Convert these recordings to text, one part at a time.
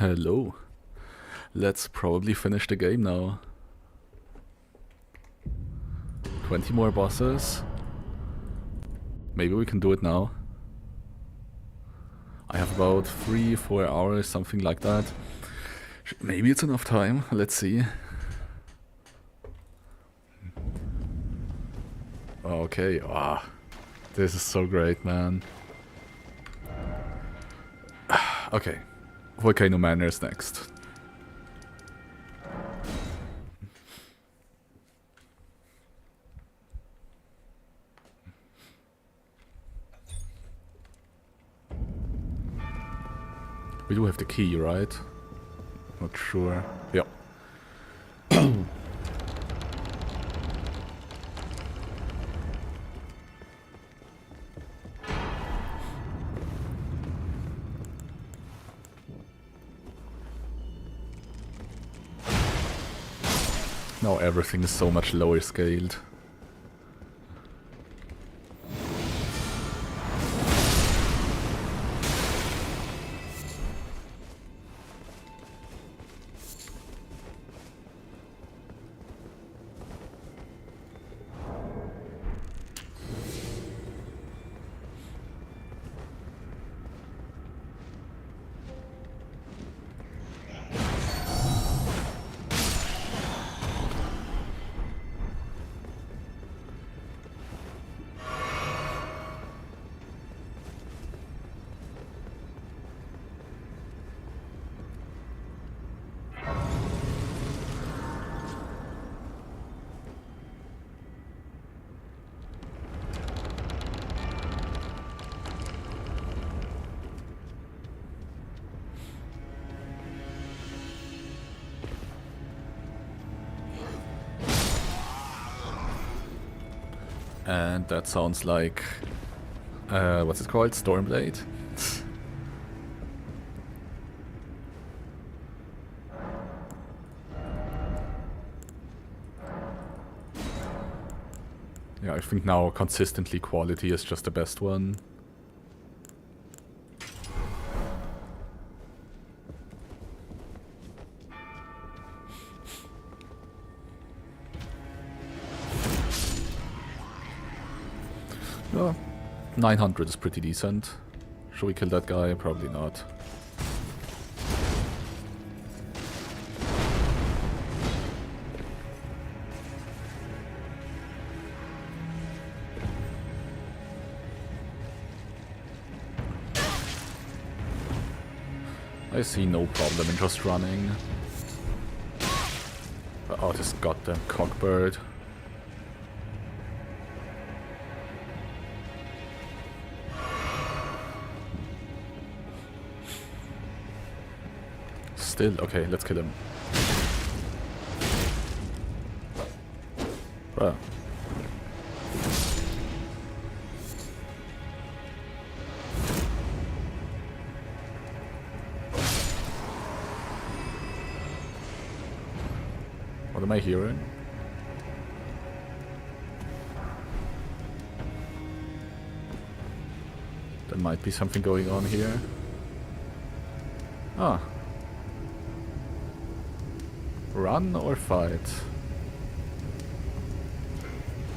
Hello. Let's probably finish the game now. 20 more bosses. Maybe we can do it now. I have about 3-4 hours, something like that. Maybe it's enough time. Let's see. Okay. Ah, this is so great, man. Okay. Volcano Manor is next. We do have the key, right? Not sure. Yep. Now everything is so much lower scaled. And that sounds like, what's it called? Stormblade? Yeah, I think now consistently quality is just the best one. Oh, 900 is pretty decent. Should we kill that guy? Probably not. I see no problem in just running. Oh, this goddamn cockbird. Still? Okay, let's kill him. Bruh. What am I hearing? There might be something going on here. Ah. Run or fight?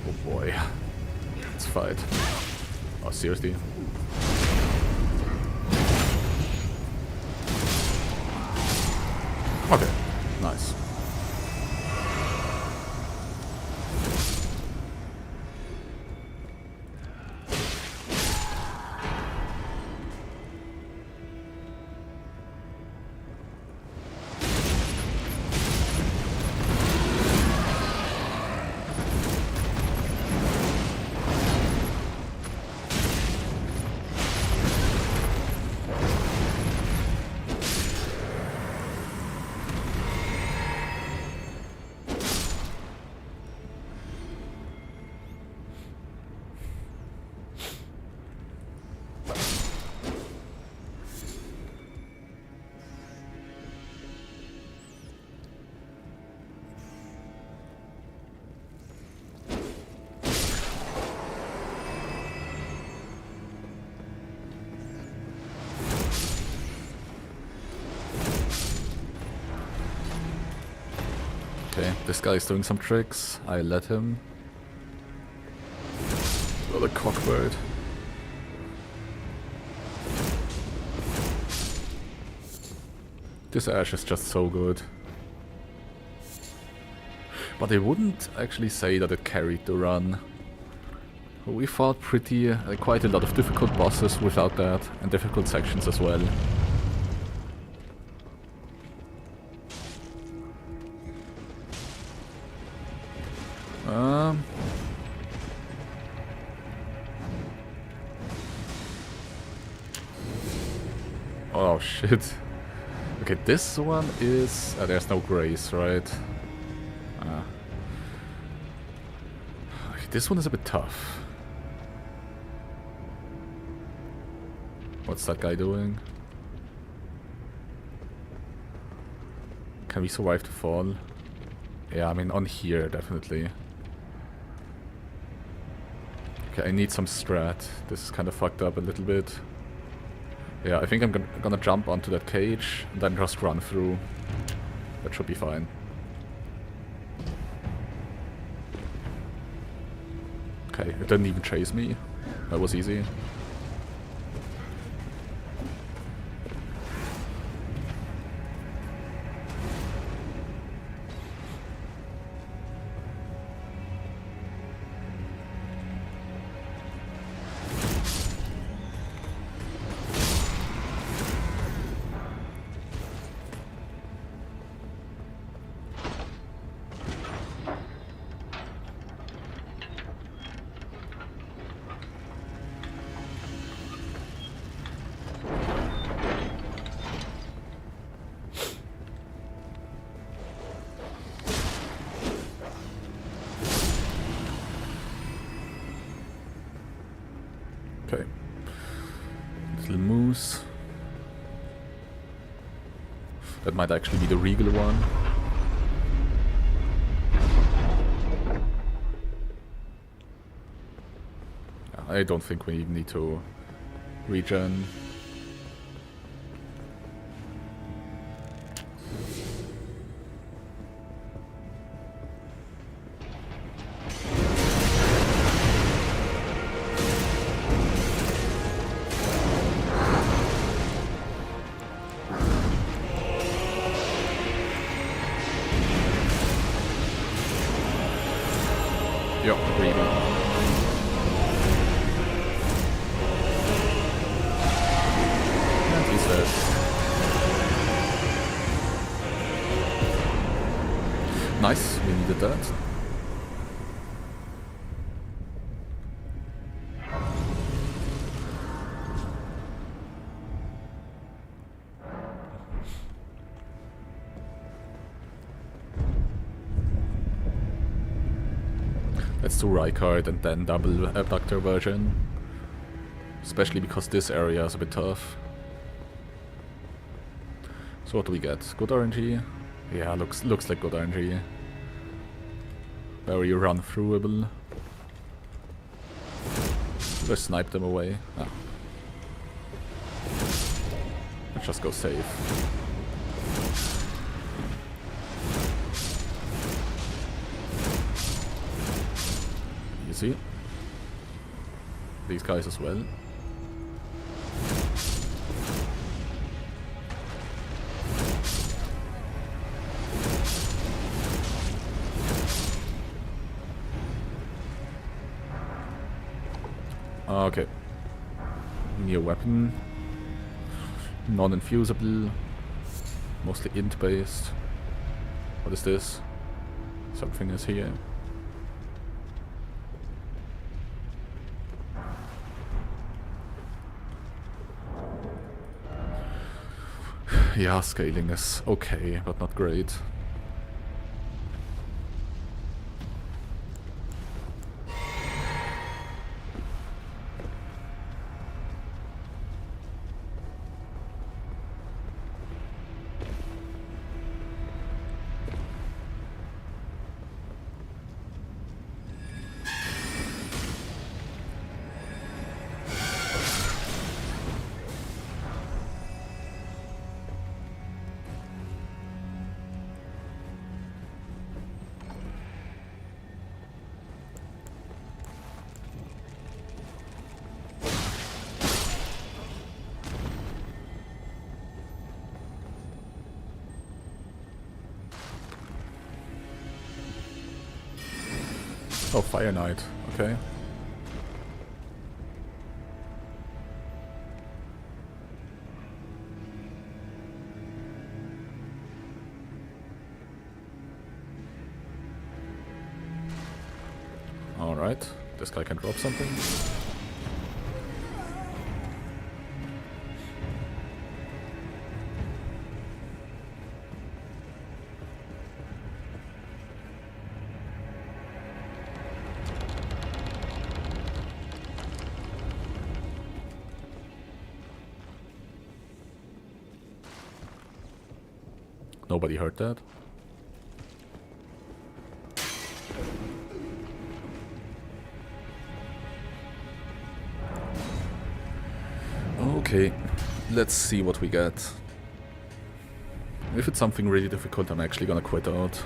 Oh boy. Let's fight. Oh, seriously? Okay, nice. Okay, this guy's doing some tricks. I let him. Oh, the cockbird. This Ash is just so good. But I wouldn't actually say that it carried the run. We fought quite a lot of difficult bosses without that, and difficult sections as well. Oh shit. Okay, this one is... there's no grace, right? Okay, this one is a bit tough. What's that guy doing? Can we survive the fall? Yeah, I mean on here, definitely. Okay, I need some strat. This is kind of fucked up a little bit. Yeah, I think I'm gonna jump onto that cage and then just run through. That should be fine. Okay, it didn't even chase me. That was easy. Okay. Little moose. That might actually be the regal one. I don't think we even need to regen. Yep, regal. And he's dead. Nice, we needed that. Let's do Rykard and then double Abductor version. Especially because this area is a bit tough. So what do we get? Good RNG? Yeah, looks like good RNG. Very run-throughable. Let's snipe them away. Ah. Let's just go safe. Easy. These guys as well. Okay. New weapon. Non-infusable. Mostly int based. What is this? Something is here. Yeah, scaling is okay, but not great. Oh, Fire Knight. Okay. Alright. This guy can drop something. Nobody heard that. Okay, let's see what we get. If it's something really difficult, I'm actually gonna quit out.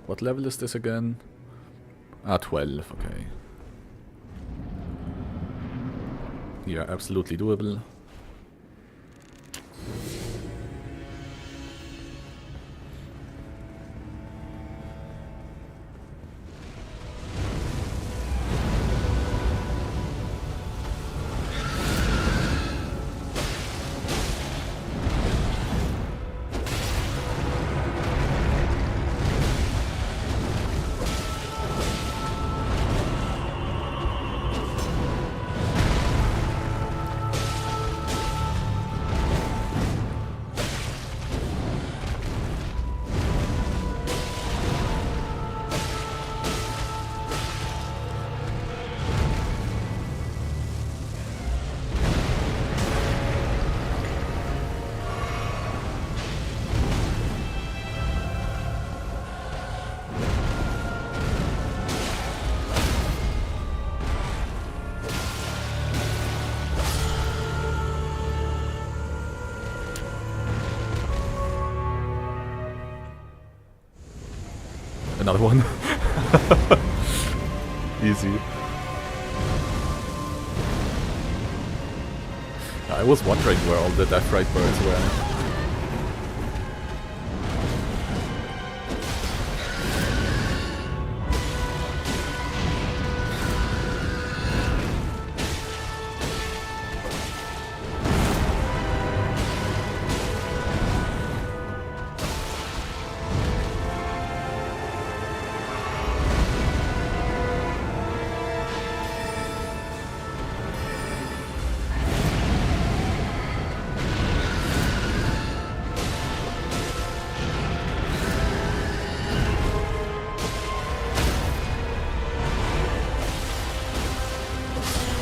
What level is this again? Ah, 12, okay. Yeah, absolutely doable. Another one. Easy. I was wondering where all the Death Right birds were.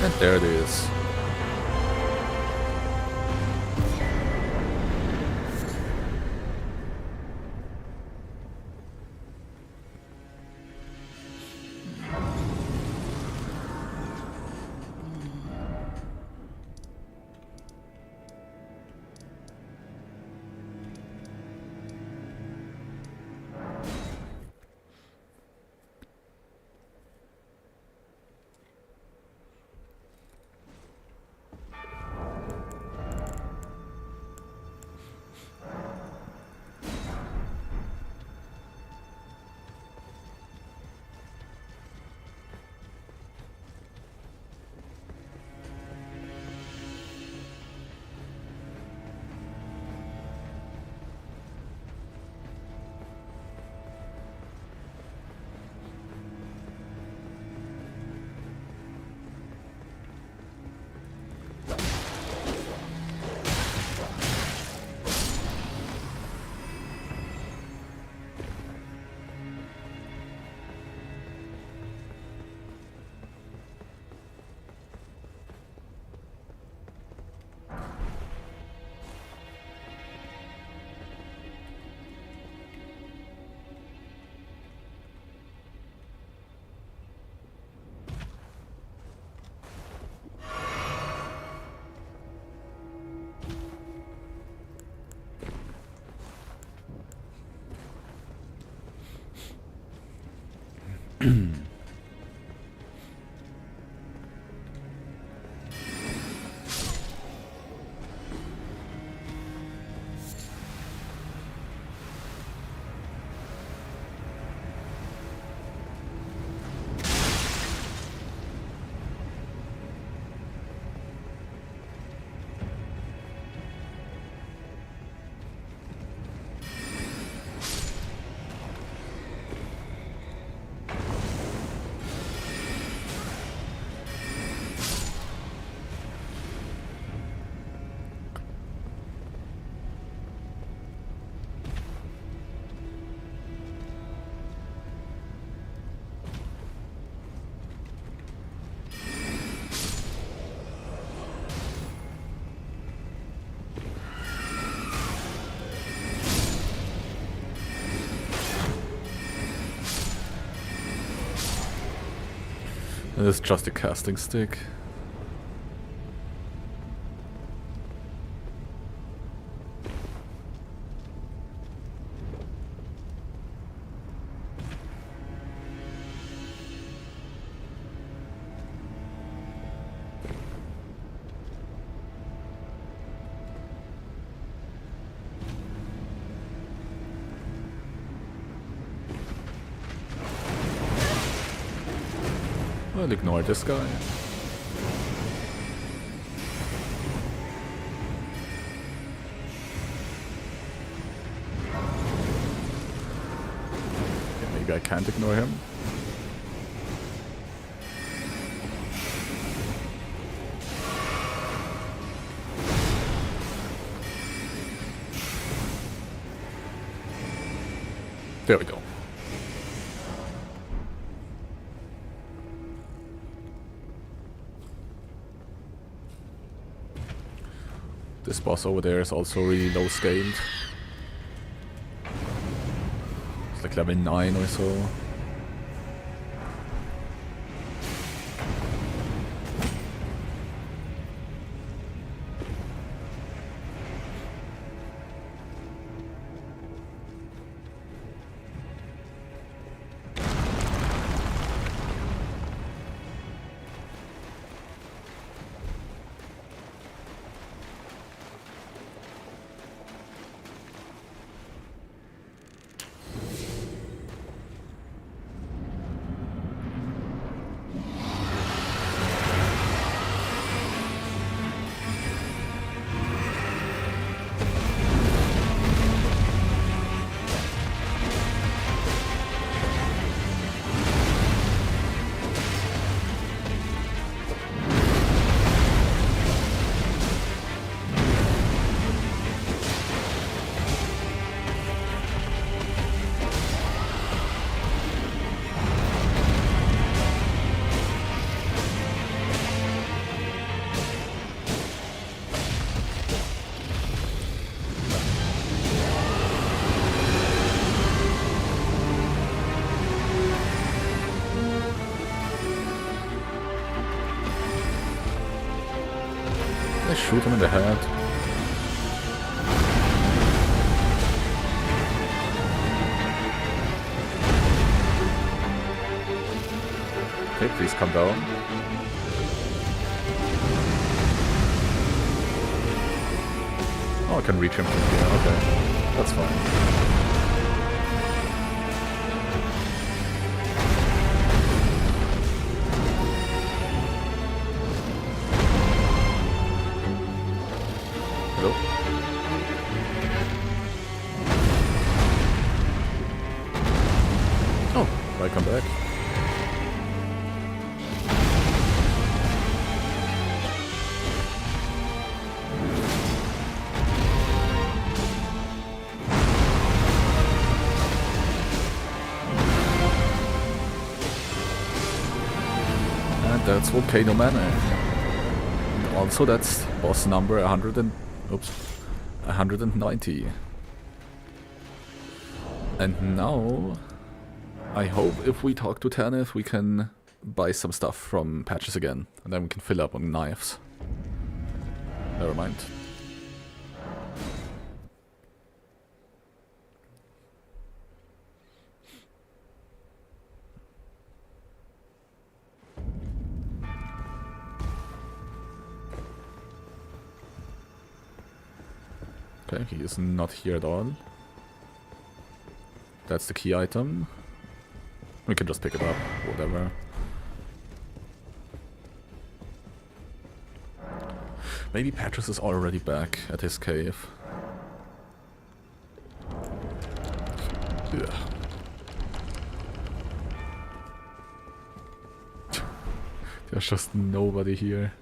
And there it is. And it's just a casting stick. I'll ignore this guy. Yeah, maybe I can't ignore him. There we go. This boss over there is also really low scaled. It's like level 9 or so. I shoot him in the head. Okay, please come down. Oh, I can reach him from here. Okay, that's fine. Hello? Oh, I come back. And that's Volcano Manor. And also that's boss number 190. And now, I hope if we talk to Tanith, we can buy some stuff from Patches again, and then we can fill up on knives. Never mind. Okay, he is not here at all. That's the key item. We can just pick it up, whatever. Maybe Patches is already back at his cave. Yeah. There's just nobody here.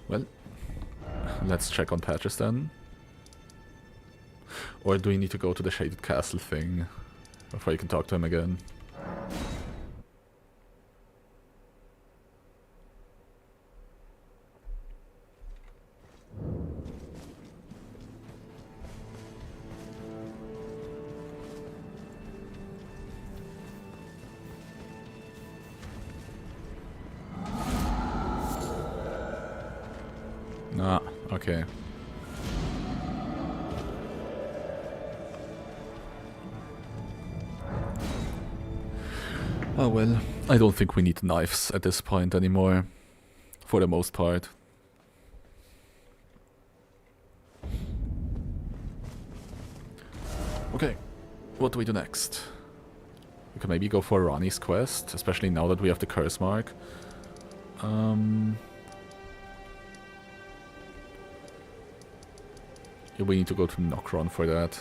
Well, let's check on Patches then. Or do we need to go to the Shaded Castle thing before you can talk to him again? Okay. Oh well, I don't think we need knives at this point anymore. For the most part. Okay, what do we do next? We can maybe go for Rani's quest, especially now that we have the curse mark. Yeah, we need to go to Nokron for that.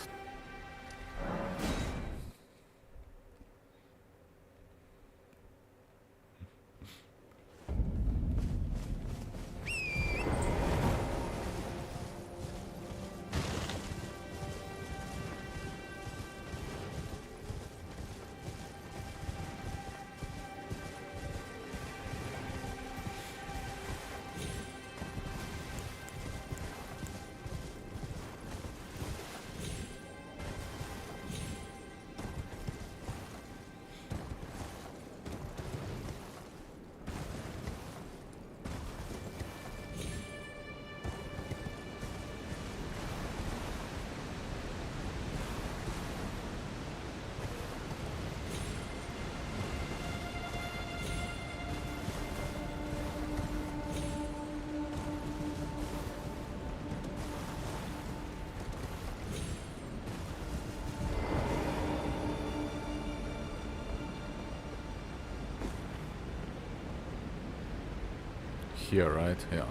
Here, right? Yeah.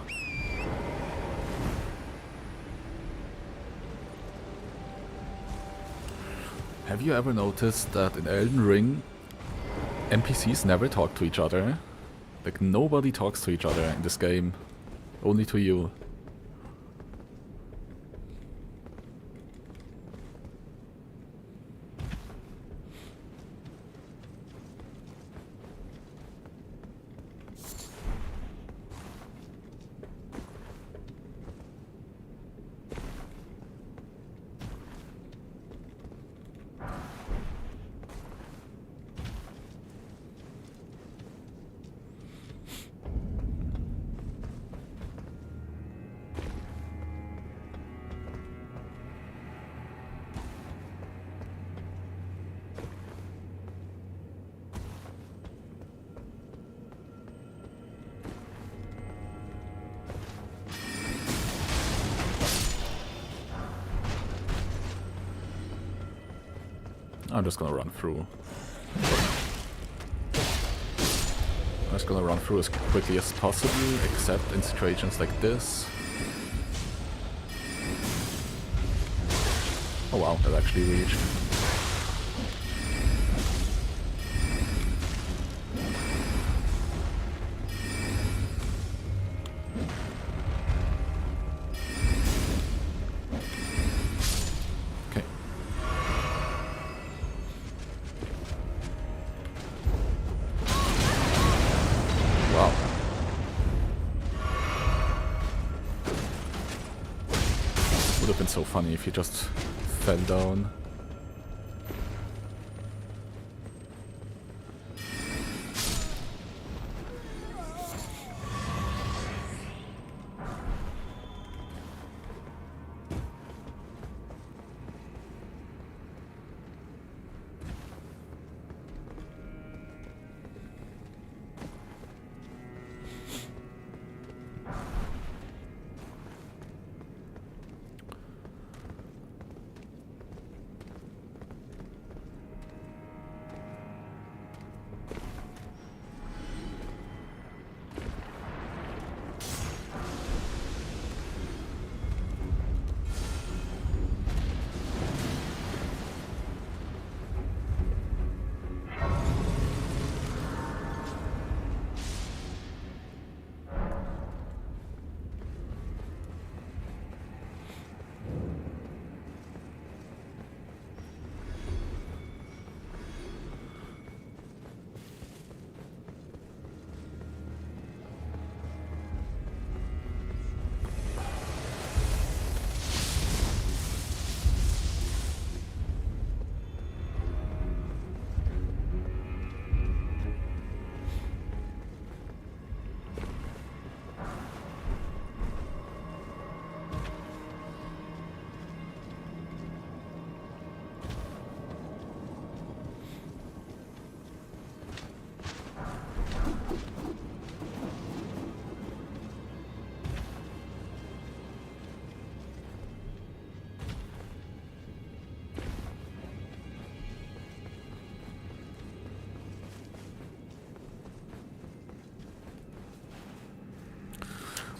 Have you ever noticed that in Elden Ring, NPCs never talk to each other? Like, nobody talks to each other in this game. Only to you. I'm just gonna run through. I'm just gonna run through as quickly as possible, except in situations like this. Oh wow, that actually reached. So funny if you just fell down.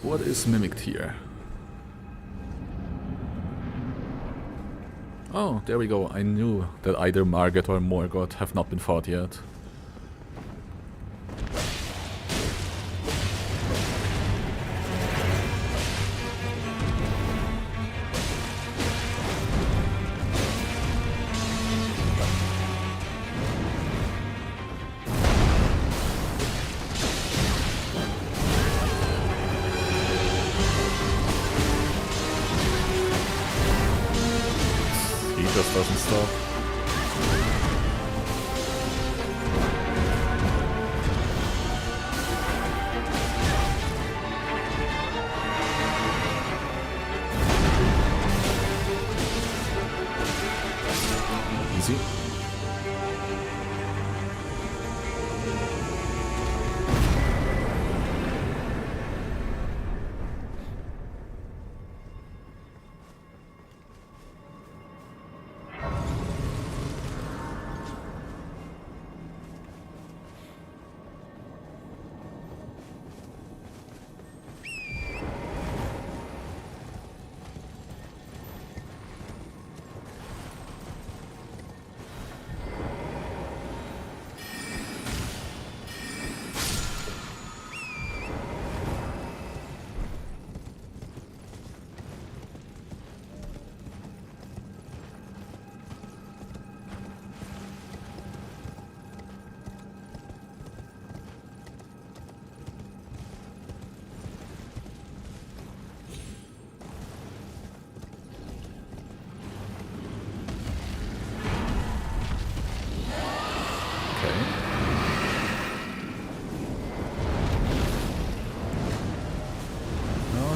What is mimicked here? Oh, there we go. I knew that either Margit or Morgoth have not been fought yet. Just doesn't stop. Easy.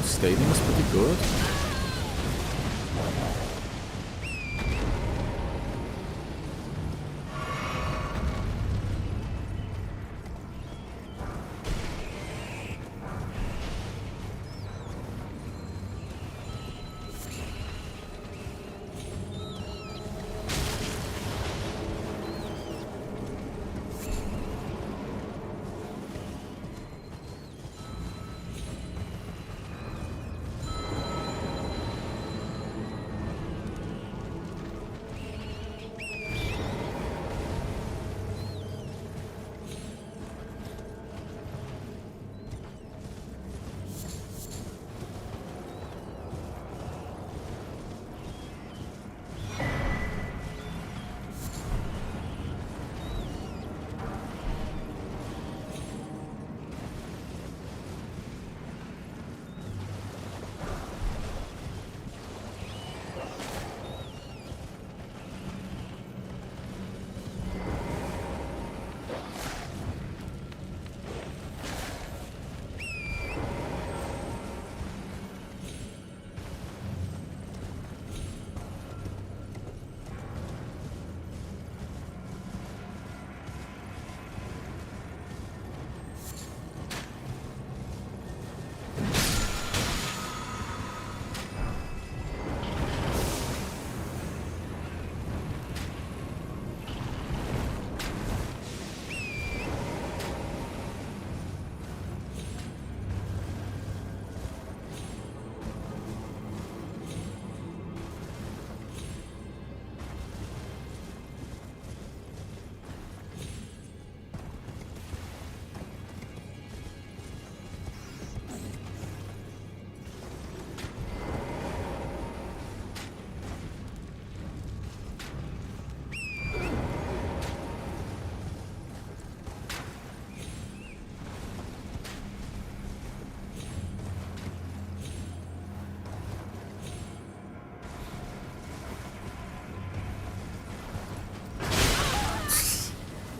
Stadium is pretty good.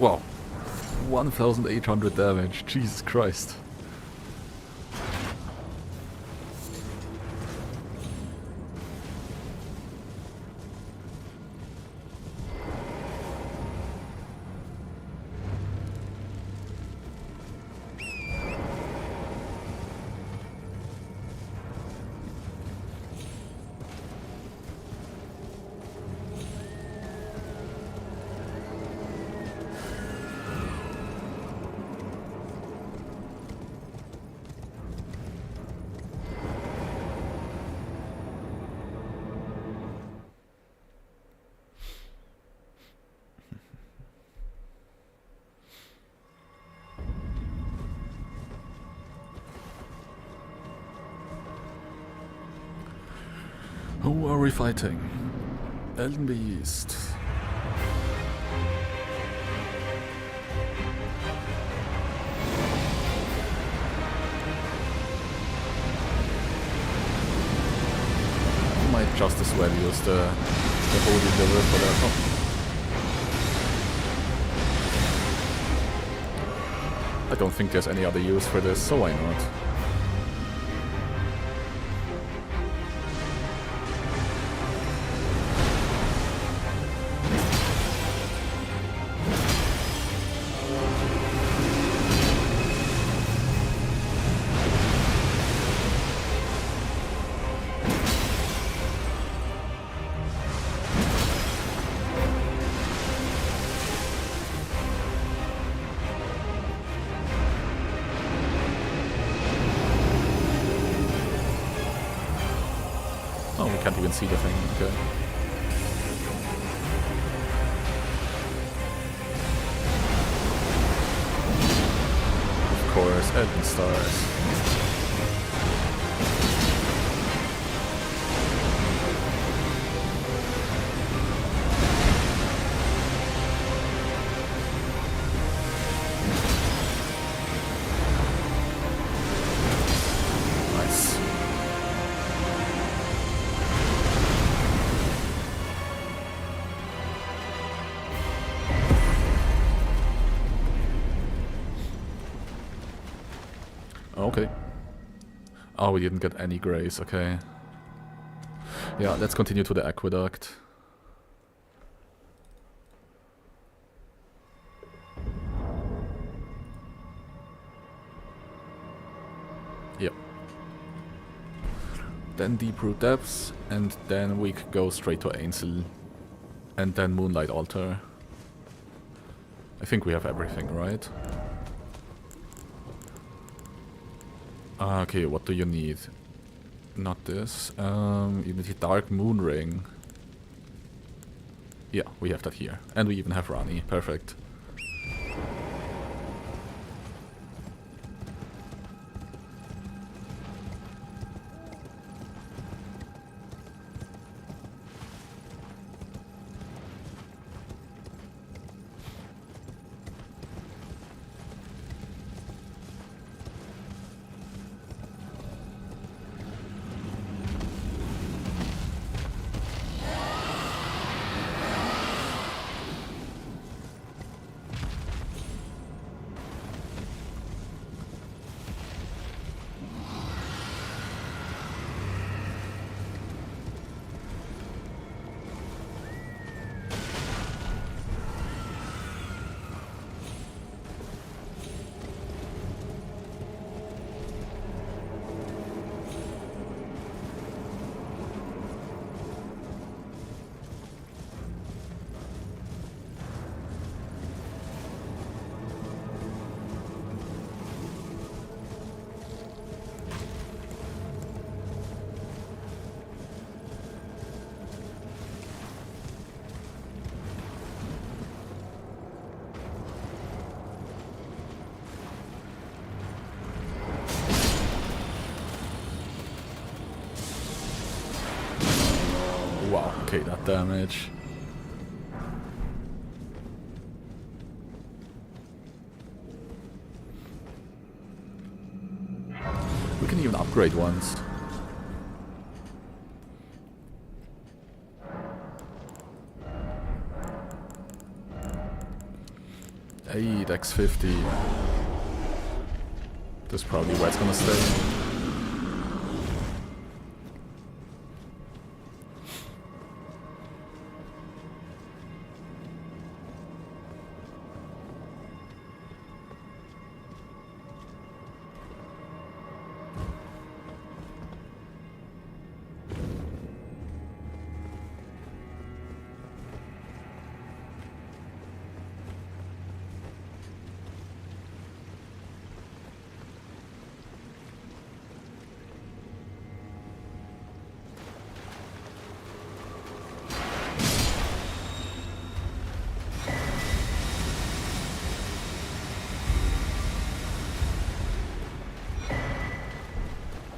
Wow. 1,800 damage. Jesus Christ. Who are we fighting? Elden Beast. Might just as well use the holy liver for that. I don't think there's any other use for this, so why not? Can't even see the thing, okay. Of course, Elden stars. Okay. Oh, we didn't get any grace, okay. Yeah, let's continue to the aqueduct. Yep. Then Deep Root Depths, and then we could go straight to Ainsel. And then Moonlight Altar. I think we have everything, right? Okay, what do you need? Not this. You need a Dark Moon Ring. Yeah, we have that here. And we even have Rani. Perfect. Wow, okay, that damage. We can even upgrade once. Hey, Dex 50. That's probably where it's gonna stay.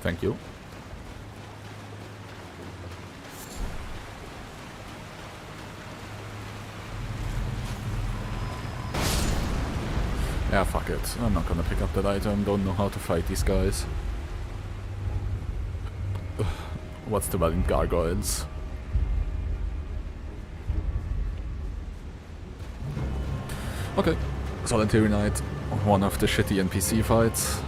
Thank you. Yeah, fuck it. I'm not gonna pick up that item. Don't know how to fight these guys. What's the valiant gargoyles? Okay. Solitary Knight. One of the shitty NPC fights.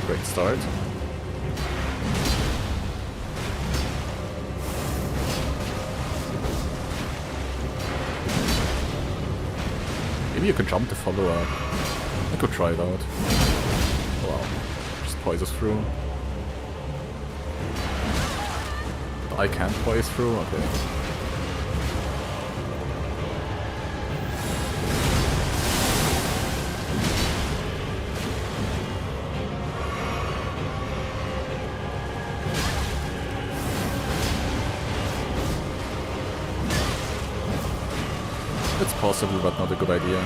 Great start. Maybe you can jump the follower. I could try it out. Wow. Just poises through. But I can't poise through? Okay. It's possible, but not a good idea.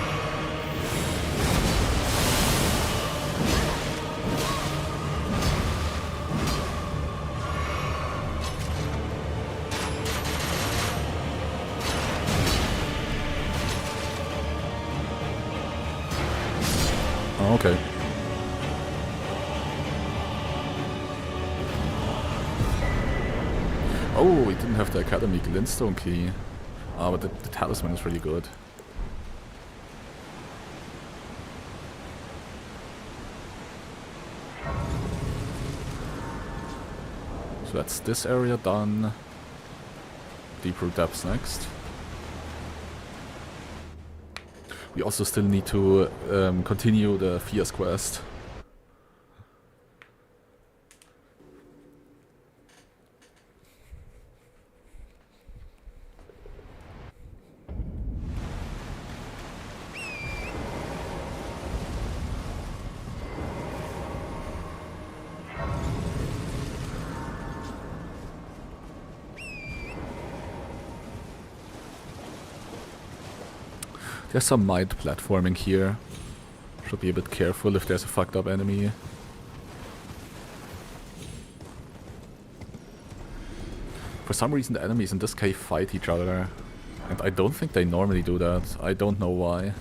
Oh, okay. Oh, we didn't have the Academy Glintstone key. Ah, but the talisman is really good. So that's this area done. Deeper depths next. We also still need to continue the Fierce quest. There's some might platforming here. Should be a bit careful if there's a fucked up enemy. For some reason the enemies in this cave fight each other. And I don't think they normally do that. I don't know why.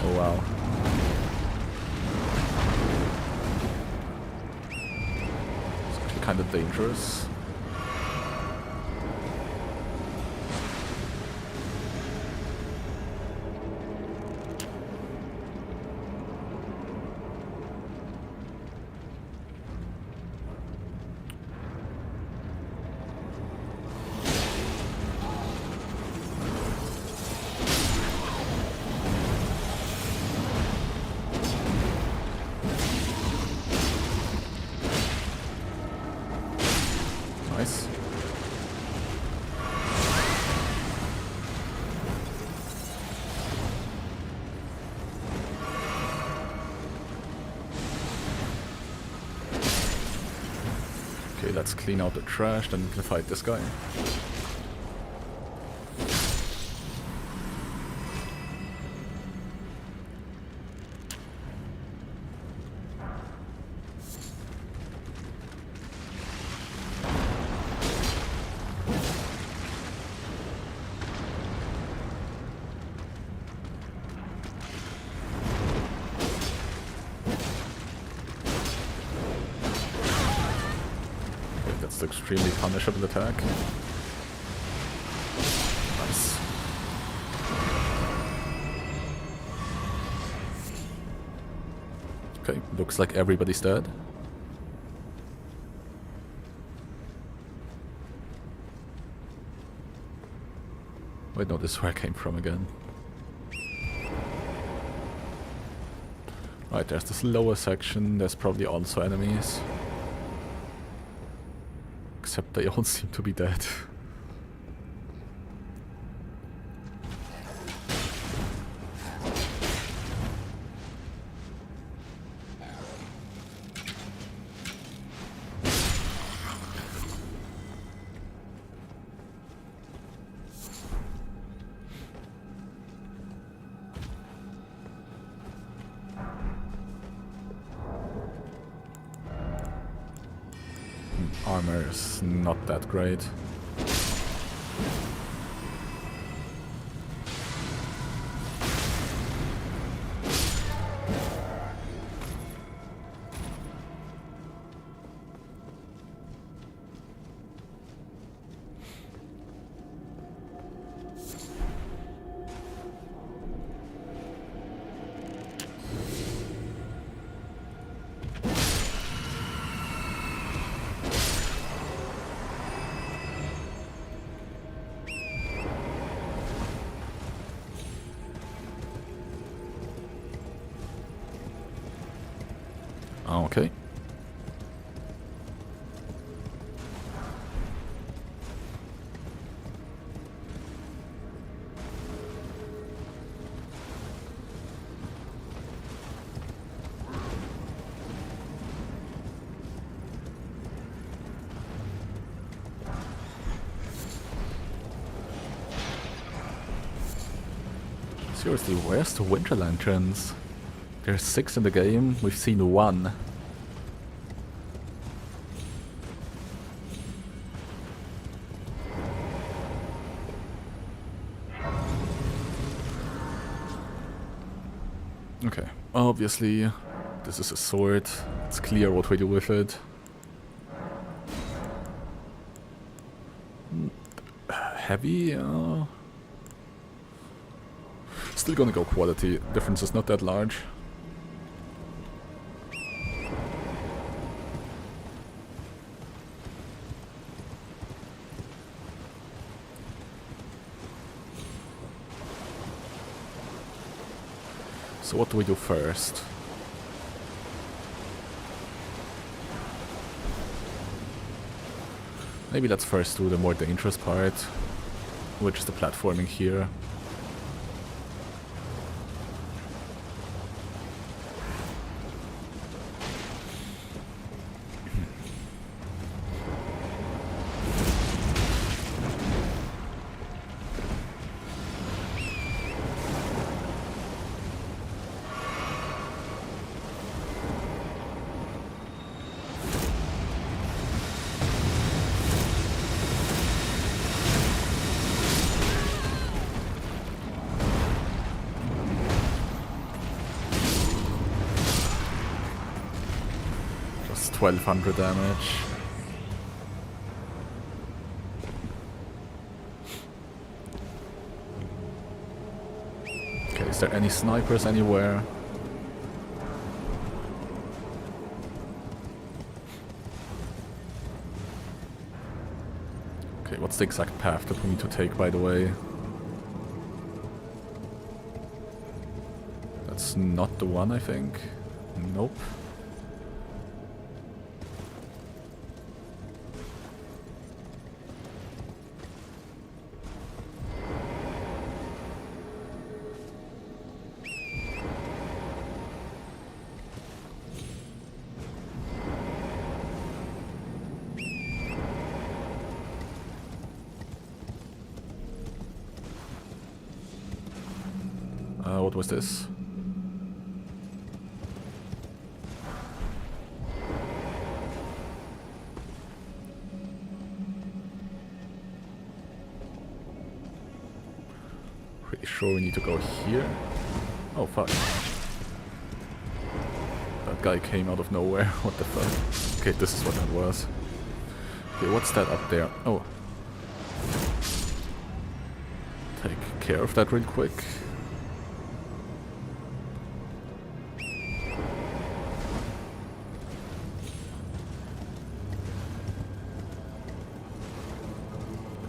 Oh wow. It's actually kind of dangerous. Nice. Okay, let's clean out the trash, then we can fight this guy. Extremely punishable attack. Nice. Okay, looks like everybody's dead. Wait, no, this is where I came from again. Right, there's this lower section. There's probably also enemies. Except they all seem to be dead. Armor is not that great. Okay. Seriously, where's the winter lanterns? There's 6 in the game, we've seen 1. Okay, obviously this is a sword, it's clear what we do with it. Heavy? Still gonna go quality, difference is not that large. So what do we do first? Maybe let's first do the more dangerous part, which is the platforming here. Just 1200 damage. Okay, is there any snipers anywhere? Okay, what's the exact path that we need to take, by the way? That's not the one, I think. Nope. What was this? Pretty sure we need to go here. Oh fuck. That guy came out of nowhere. What the fuck? Okay, this is what that was. Okay, what's that up there? Oh. Take care of that real quick.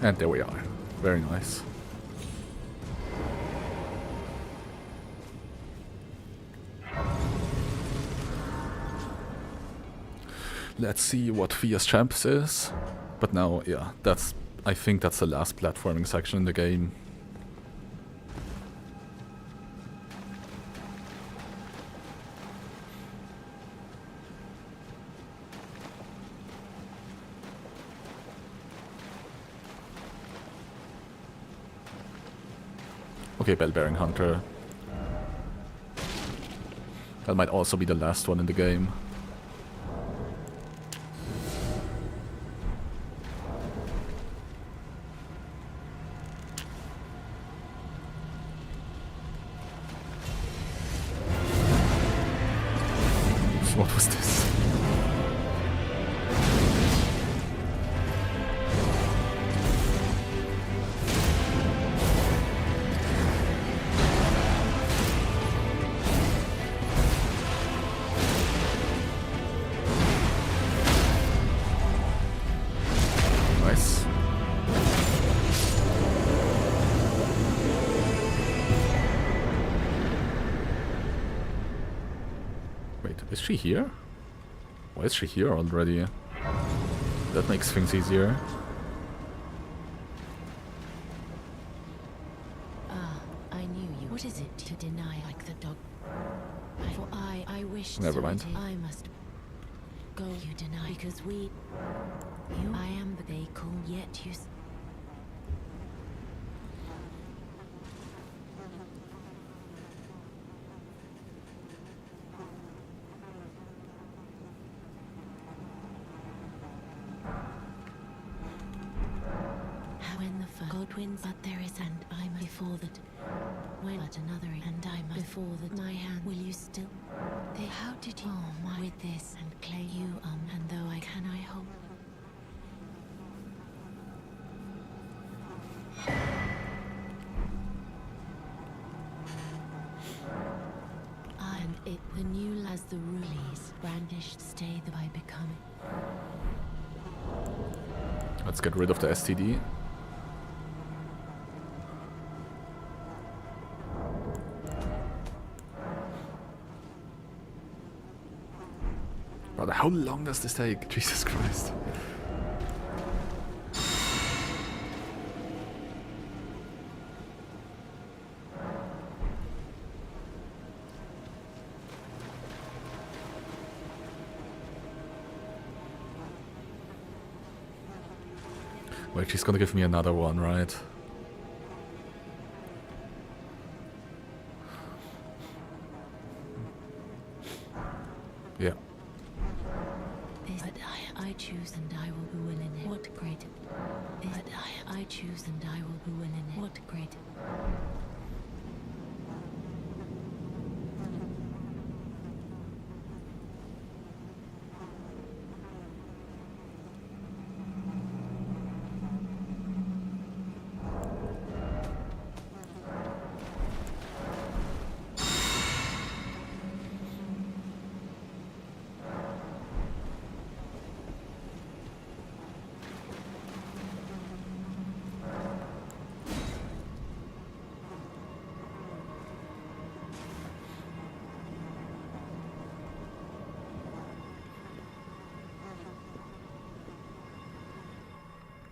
And there we are. Very nice. Let's see what Fierce Champs is. But now, yeah, I think that's the last platforming section in the game. Okay, Bell-Bearing Hunter. That might also be the last one in the game. What was this? Nice. Wait, is she here? Why is she here already? That makes things easier. Ah, I knew you. What is it to deny like the dog? For I wish. Never mind. I must go. You deny because we. You. I am, but they call yet you. Godwins, but there is, and I'm before that. When at another, and I'm before that. My hand, will you still? They, how did you? Oh my, with this and clay you and though I can, I hope. And it, the new as the rulies brandished, stay that I become. Let's get rid of the STD. God, how long does this take? Jesus Christ. Wait, she's gonna give me another one, right? Yeah. But I choose and I will be willing it. What great. But I choose and I will be willing it. What great.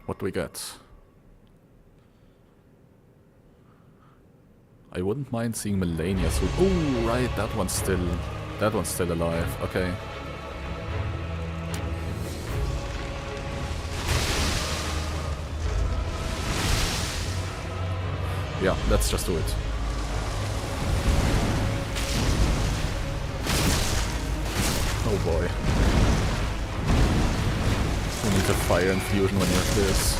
What do we get? I wouldn't mind seeing Melania soon. Oh, right, that one's still alive. Okay. Yeah, let's just do it. Oh boy. We need a fire infusion when you have this.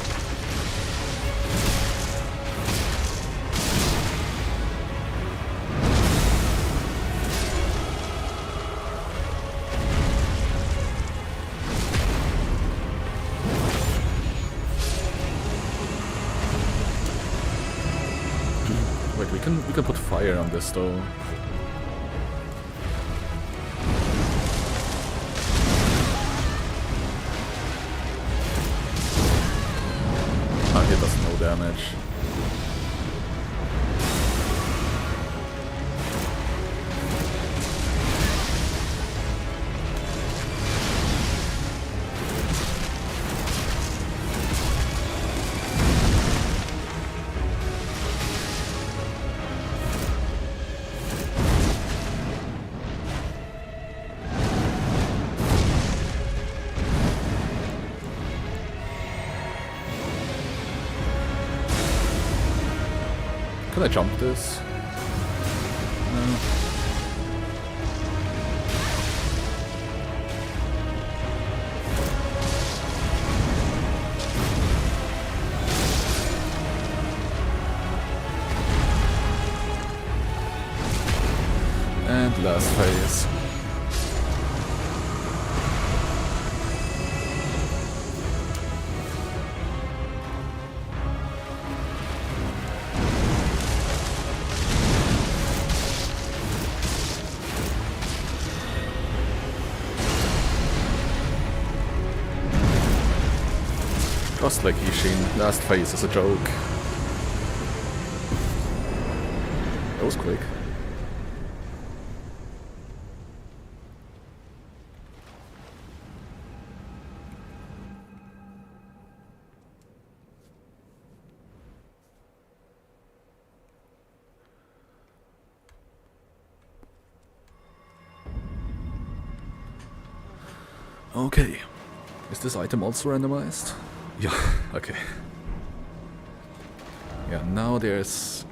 Wait, we can put fire on this though. Margit does no damage. Can I jump this? No. And last phase. Just like Ishin, last phase is a joke. That was quick. Okay. Is this item also randomized? Yeah, okay. Yeah, now there's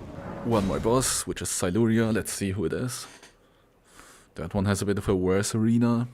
one more boss, which is Siluria. Let's see who it is. That one has a bit of a worse arena.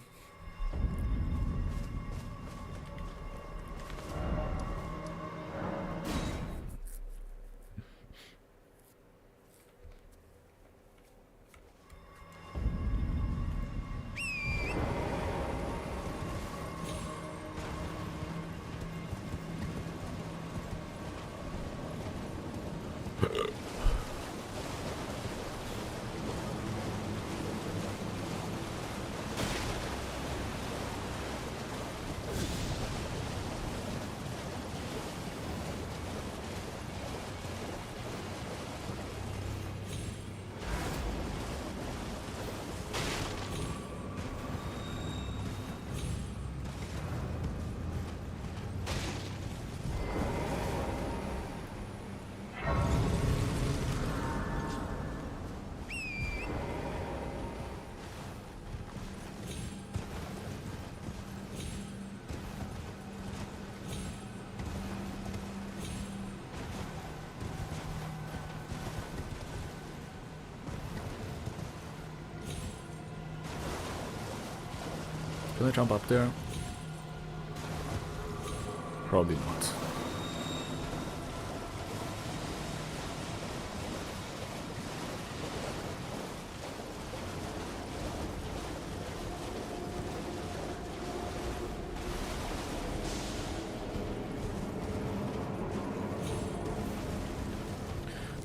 Can I jump up there? Probably not.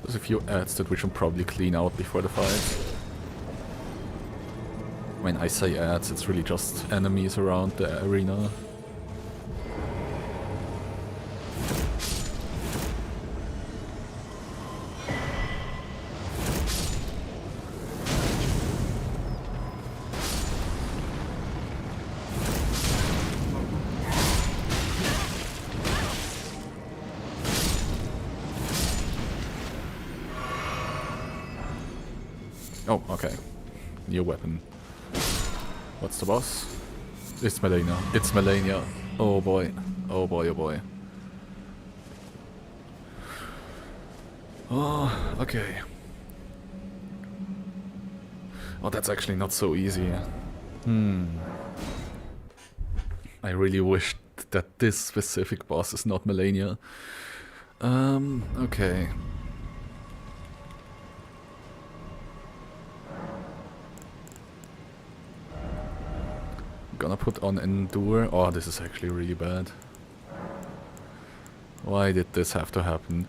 There's a few ads that we should probably clean out before the fight. When I say ads, it's really just enemies around the arena. Oh, okay. New weapon. What's the boss? It's Melania. It's Melania. Oh boy. Oh boy, oh boy. Oh, okay. Oh, that's actually not so easy. I really wish that this specific boss is not Melania. Okay. Gonna put on Endure. Oh, this is actually really bad. Why did this have to happen?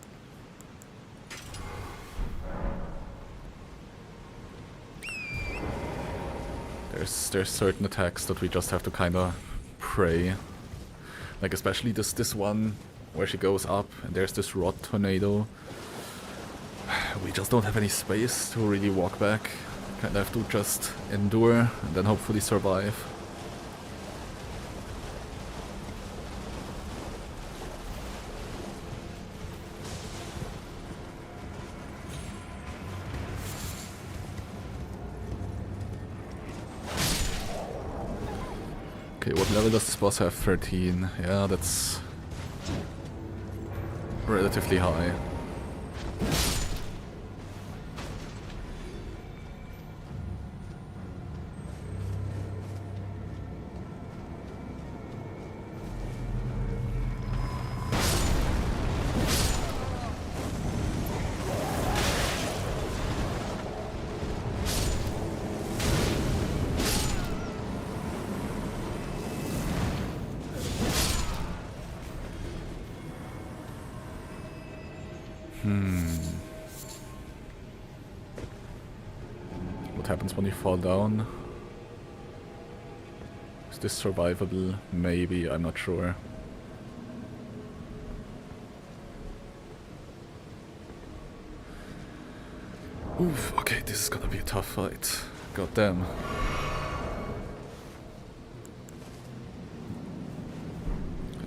There's certain attacks that we just have to kinda pray. Like especially this one where she goes up and there's this rod tornado. We just don't have any space to really walk back. Kinda have to just endure and then hopefully survive. Okay, what level does this boss have? 13. Yeah, that's relatively high. What happens when you fall down? Is this survivable? Maybe, I'm not sure. Oof, okay, this is gonna be a tough fight. God damn.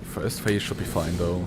First phase should be fine though.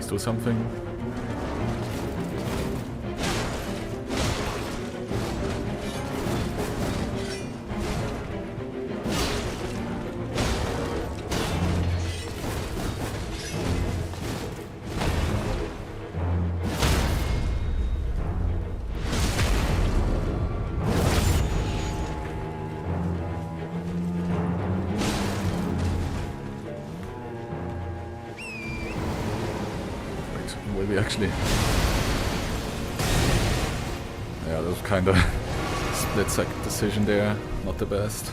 Do something. Actually, yeah, that was kind of split-second decision there, not the best.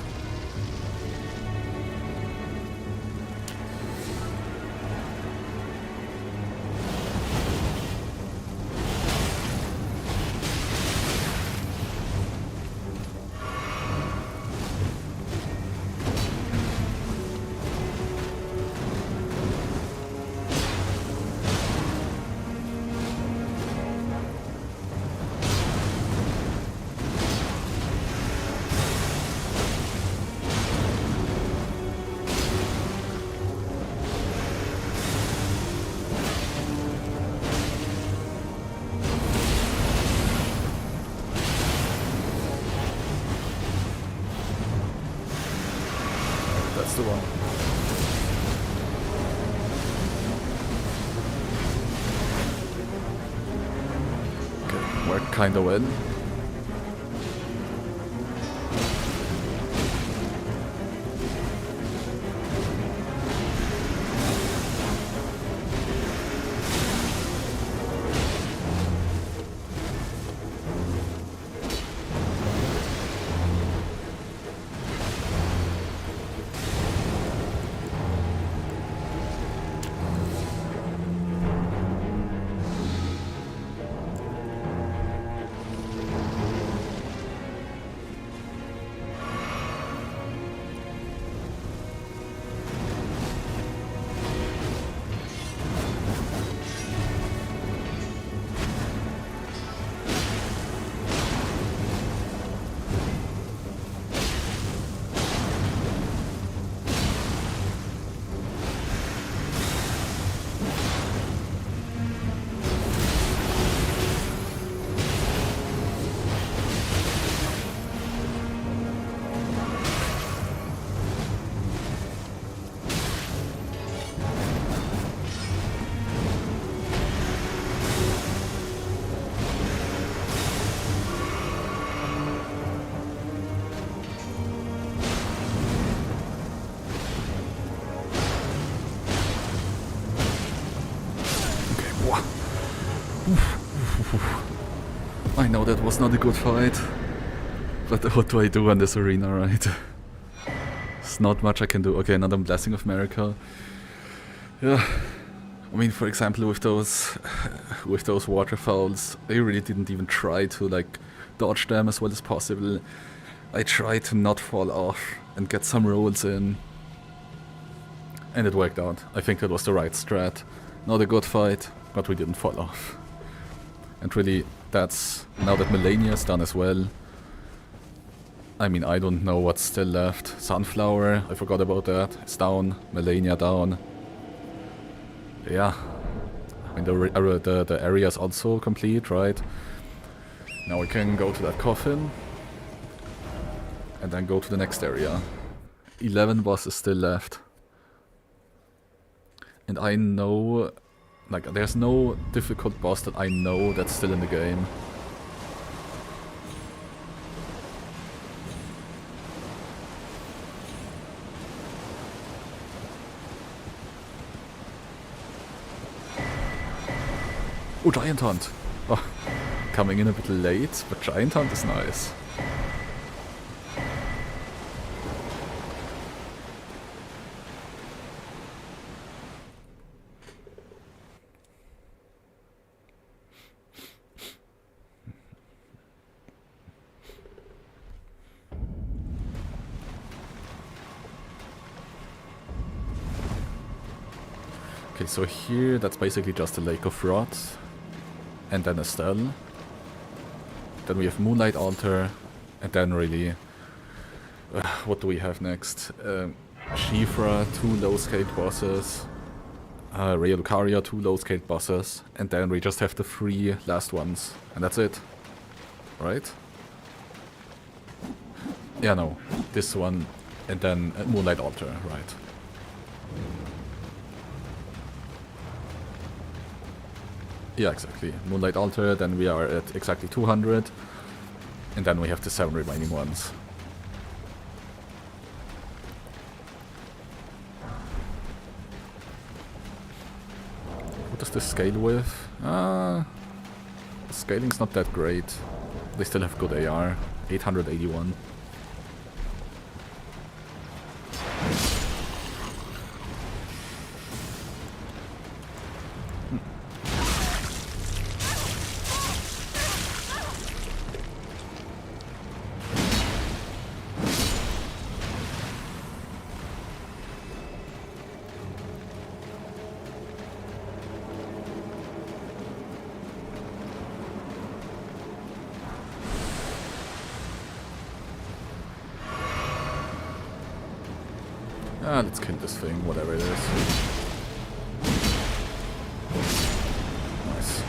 The one. Okay, worked kinda well. I know that was not a good fight, but what do I do in this arena, right? There's not much I can do. Okay, another Blessing of Miracle. Yeah, I mean, for example, with those waterfowls, I really didn't even try to like dodge them as well as possible. I tried to not fall off and get some rolls in, and it worked out. I think that was the right strat. Not a good fight, but we didn't fall off. And really, that's, now that Melania is done as well, I mean, I don't know what's still left. Sunflower, I forgot about that. It's down. Melania down. Yeah. I mean, the area is also complete, right? Now we can go to that coffin. And then go to the next area. 11 bosses still left. And I know... Like, there's no difficult boss that I know that's still in the game. Oh, Giant Hunt! Oh, coming in a bit late, but Giant Hunt is nice. Okay, so here, that's basically just a Lake of Rot, and then Estelle. Then we have Moonlight Altar, and then really... what do we have next? Shifra, 2 low-scaled bosses. Rhea Lucaria, 2 low-scaled bosses. And then we just have the 3 last ones. And that's it. Right? Yeah, no. This one, and then Moonlight Altar, right. Yeah, exactly. Moonlight Altar, then we are at exactly 200. And then we have the 7 remaining ones. What does this scale with? The scaling's not that great. They still have good AR. 881. Let's kill this thing, whatever it is. Nice.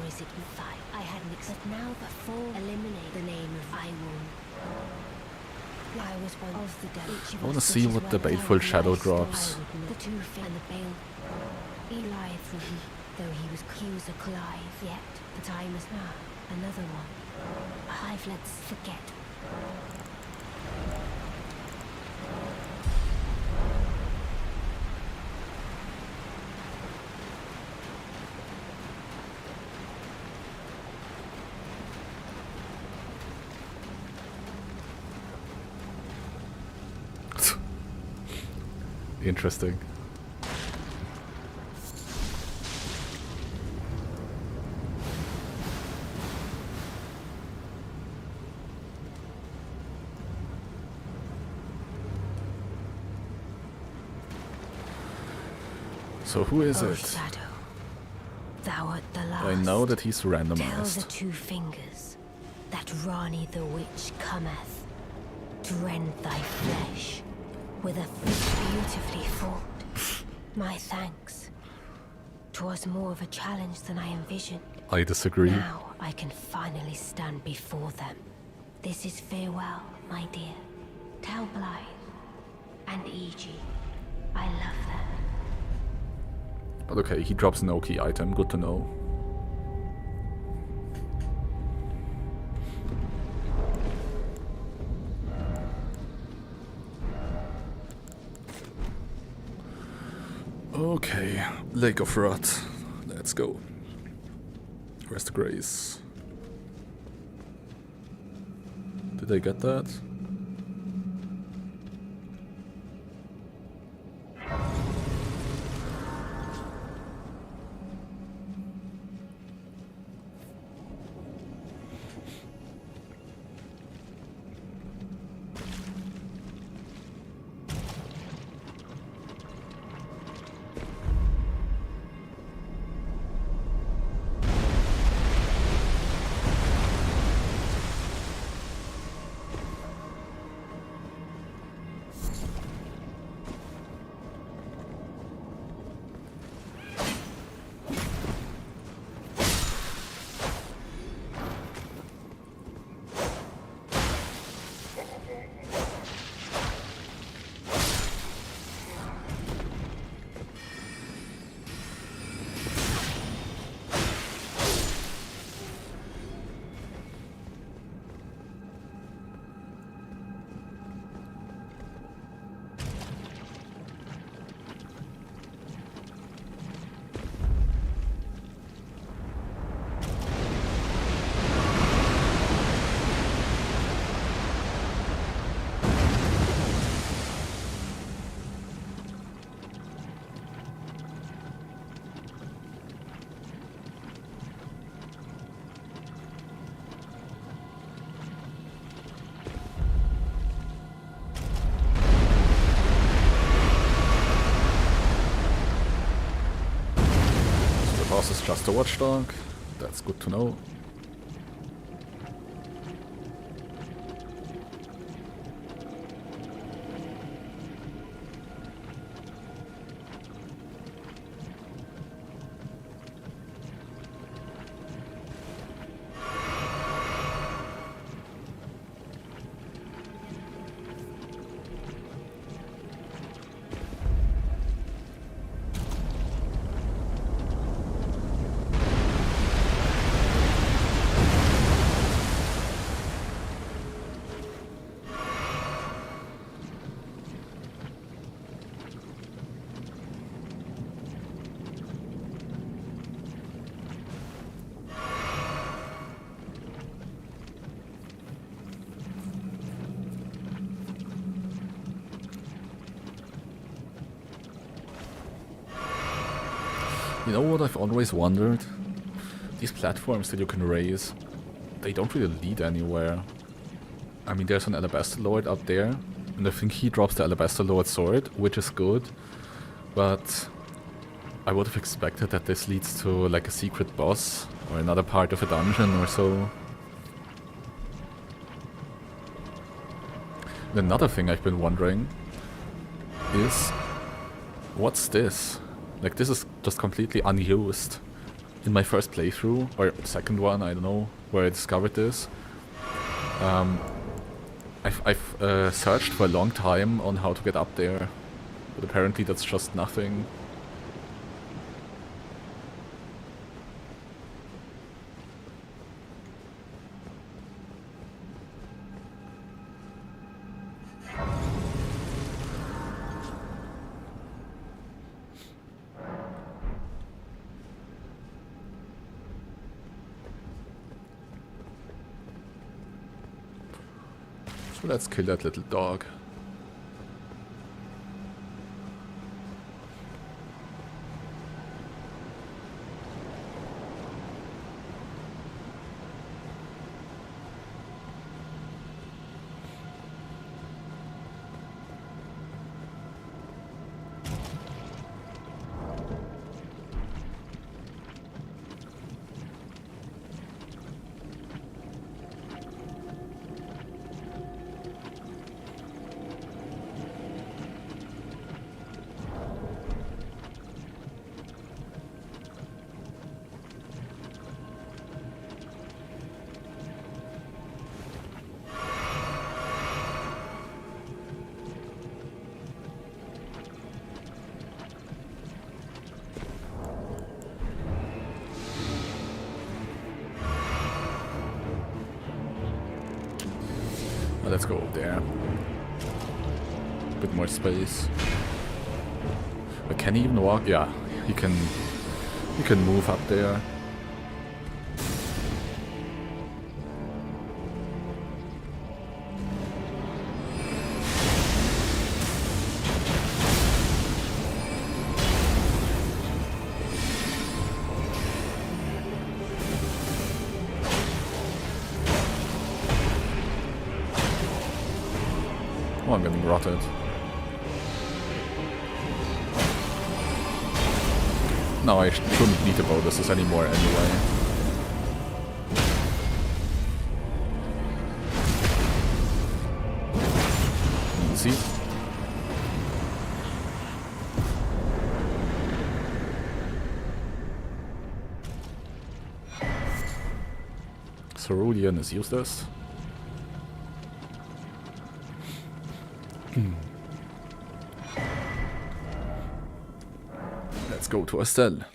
Is it with five? I hadn't expected now the full eliminate the name of I will was one of the dead. I wanna see what the Baleful Shadow drops. The tooth and the bale. He lied through him, though he was alive yet. The time is now. Another one. Let's forget. Interesting. So who is it? Shadow, thou art the last. I know that he's Tell the randomized. two fingers that Rani the witch cometh to rend thy flesh with a fist beautifully fought. My thanks. 'Twas more of a challenge than I envisioned. I disagree. Now I can finally stand before them. This is farewell, my dear. Tell Blythe and Eg I love them. But okay, he drops no key item, good to know. Okay, Lake of Rot. Let's go. Rest Grace. Did I get that? Boss is just a watchdog. That's good to know. You know what I've always wondered? These platforms that you can raise, they don't really lead anywhere. I mean, there's an Alabaster Lord up there, and I think he drops the Alabaster Lord sword, which is good, but I would have expected that this leads to like a secret boss, or another part of a dungeon or so. And another thing I've been wondering is, what's this? Like, this is just completely unused. In my first playthrough, or second one, I don't know, where I discovered this, I've searched for a long time on how to get up there, but apparently that's just nothing. So let's kill that little dog. Let's go up there. A bit more space. But can he even walk? Yeah, he can move up there. Oh, I'm getting rotted. No, I shouldn't need to bow this anymore anyway. Easy. Cerulean is useless. Let's go to Estelle.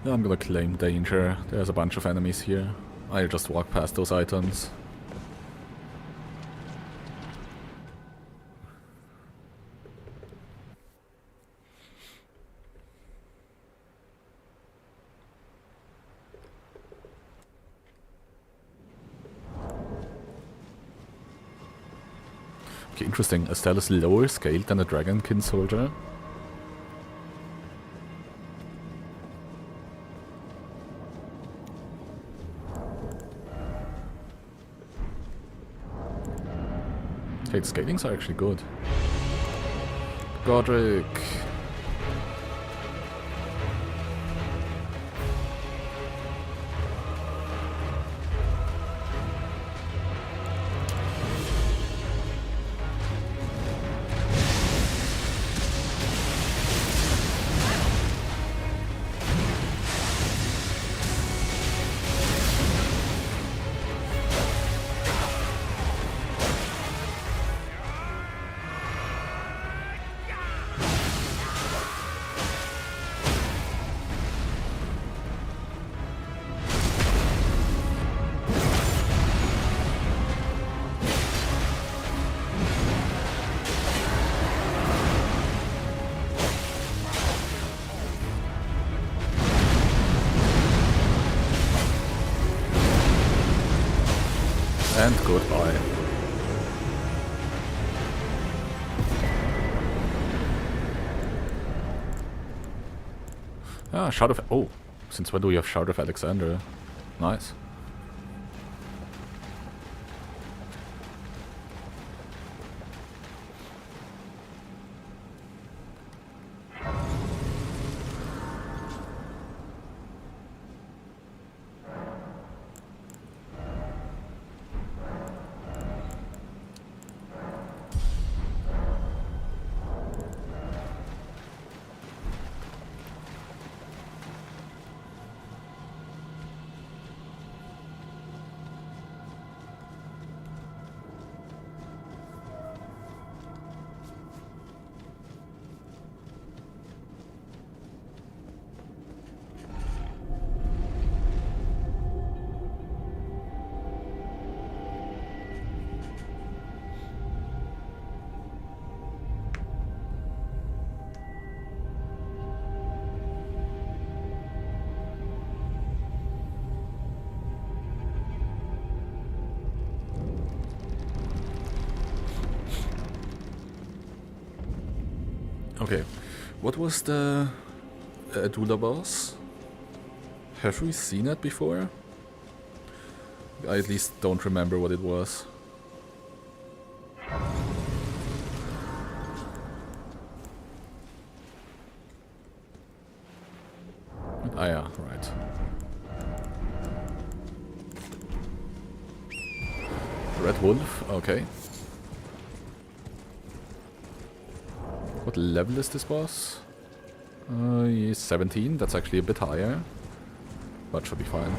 I'm gonna claim danger. There's a bunch of enemies here. I'll just walk past those items. Okay, interesting. Estelle is lower scaled than a Dragonkin soldier. Okay, the scalings are actually good. Godric. And goodbye. Ah, Shard of... Oh, since when do we have Shard of Alexander? Nice. Okay, what was the Adula boss? Have we seen it before? I at least don't remember what it was. Ah yeah, right. Red Wolf, okay. What level is this boss? He's 17, that's actually a bit higher. But should be fine.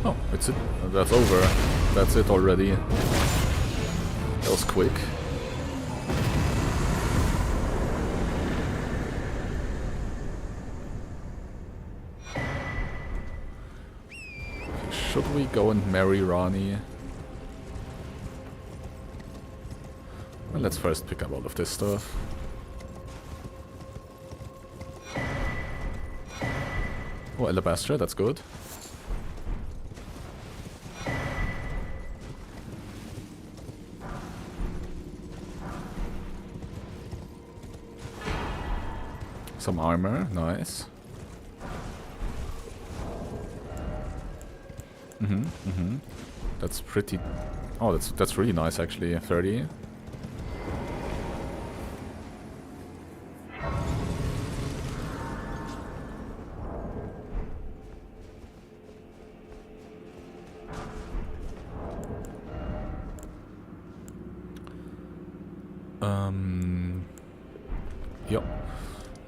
Oh, it's it. That's over. That's it already. That was quick. Should we go and marry Rani? Well, let's first pick up all of this stuff. Oh, Alabaster, that's good. Some armor, nice. That's pretty... Oh, that's really nice actually, 30. Yep.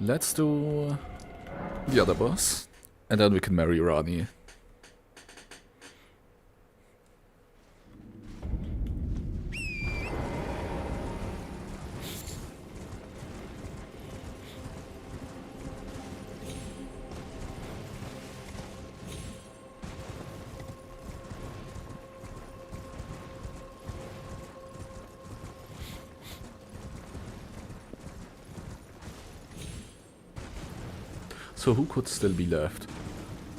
Let's do the other boss, and then we can marry Rani. So who could still be left?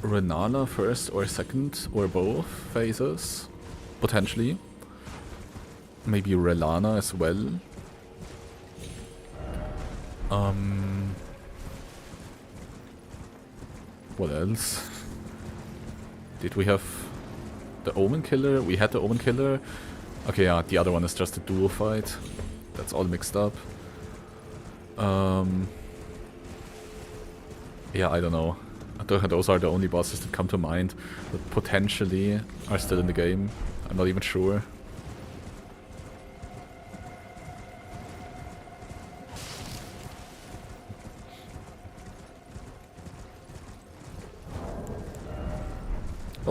Rennala first or second or both phases? Potentially. Maybe Rellana as well. What else? Did we have the Omen Killer? We had the Omen Killer. Okay, yeah, the other one is just a duo fight. That's all mixed up. Yeah, I don't know. Those are the only bosses that come to mind that potentially are still in the game. I'm not even sure.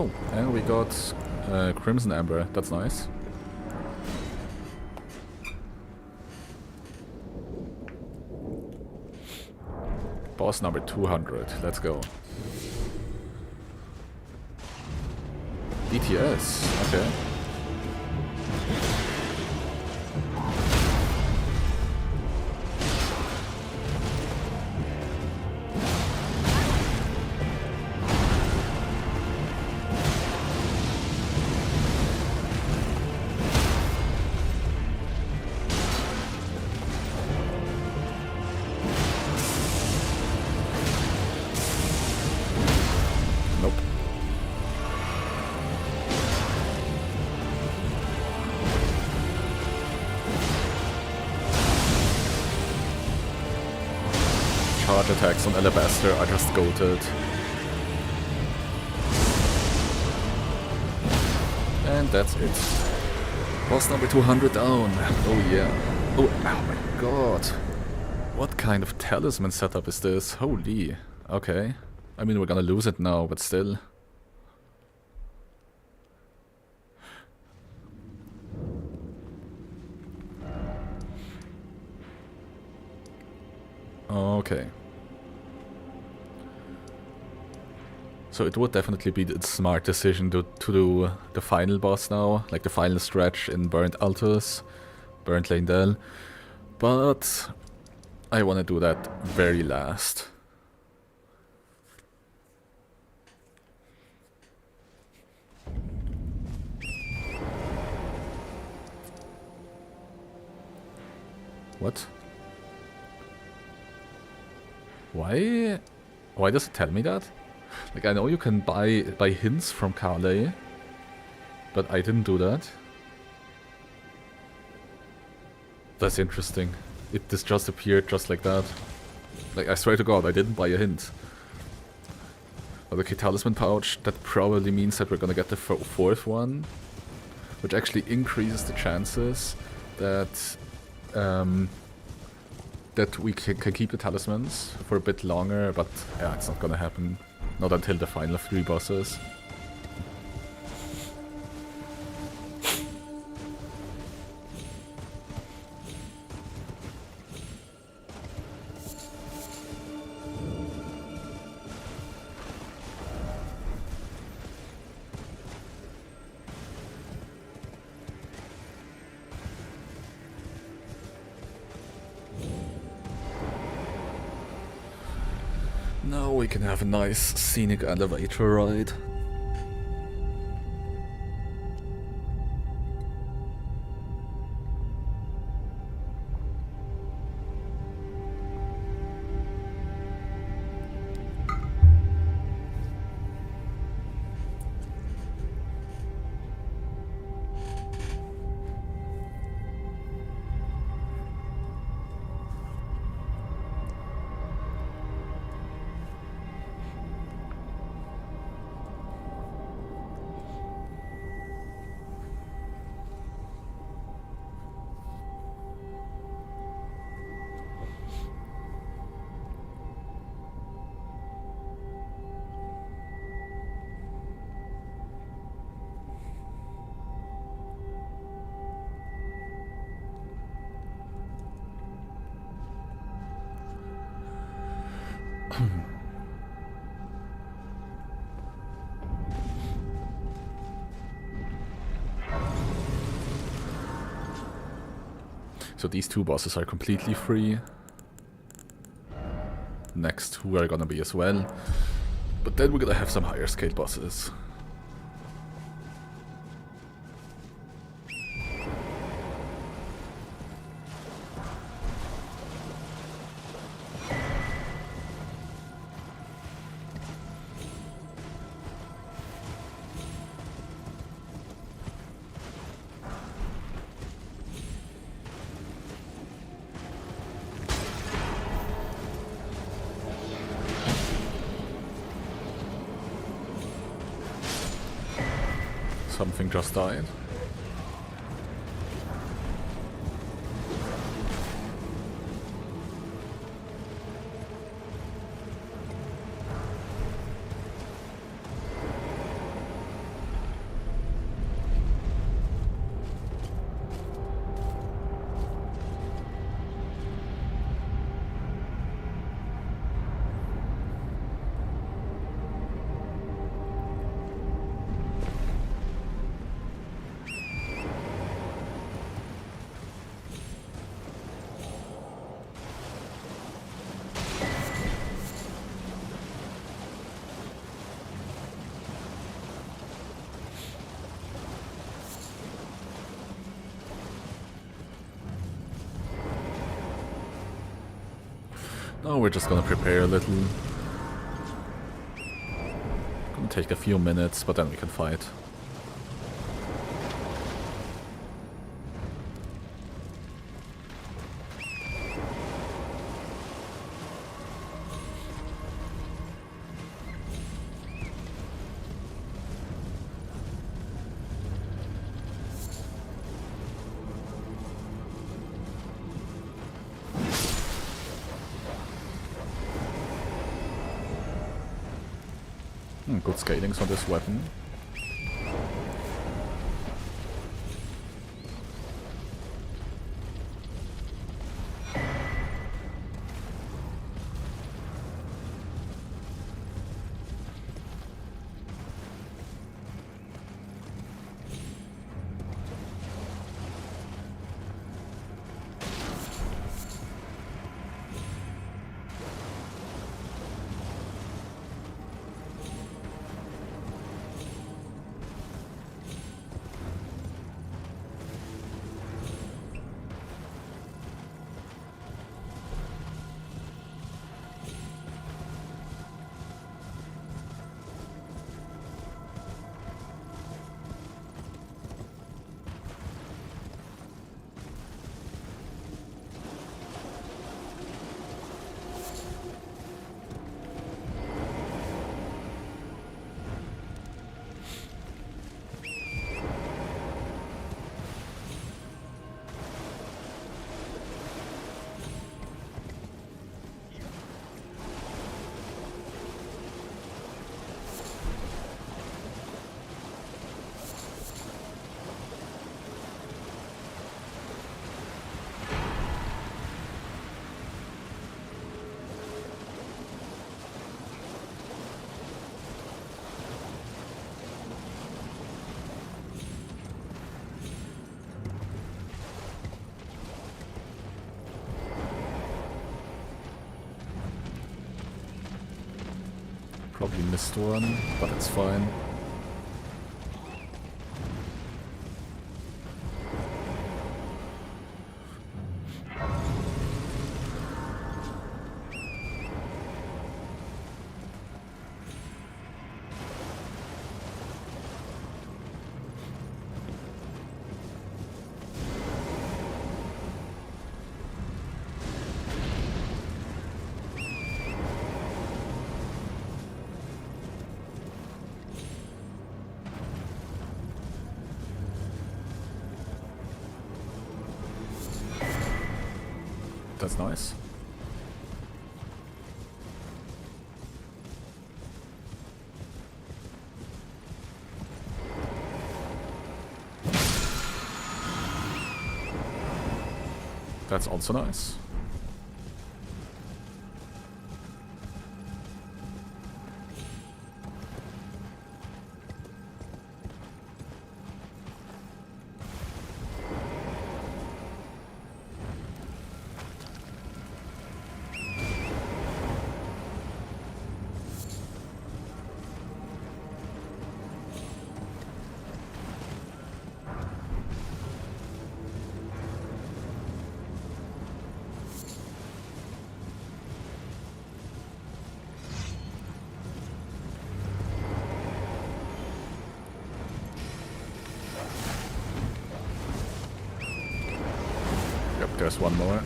Oh, and we got Crimson Amber. That's nice. Boss number 200. Let's go. DTS. Okay. Charge attacks on Alabaster are just goated. And that's it. Boss number 200 down. Oh yeah. Oh my god. What kind of talisman setup is this? Holy. Okay. I mean, we're gonna lose it now, but still. Okay. So it would definitely be the smart decision to do the final boss now, like the final stretch in Burnt Altus, Burnt Lane, but I want to do that very last. What? Why does it tell me that? Like, I know you can buy hints from Carley, but I didn't do that. That's interesting. This just appeared just like that. Like, I swear to god, I didn't buy a hint. But okay, talisman pouch, that probably means that we're gonna get the fourth one, which actually increases the chances that that we can keep the talismans for a bit longer, but yeah, it's not gonna happen. Not until the final 3 bosses. Now we can have a nice scenic elevator ride. So these 2 bosses are completely free. Next 2 are gonna be as well. But then we're gonna have some higher scale bosses. Something just died. Oh, we're just gonna prepare a little. Gonna take a few minutes, but then we can fight. Good scalings on this weapon. Probably missed one, but it's fine. That's nice. That's also nice. There's one more.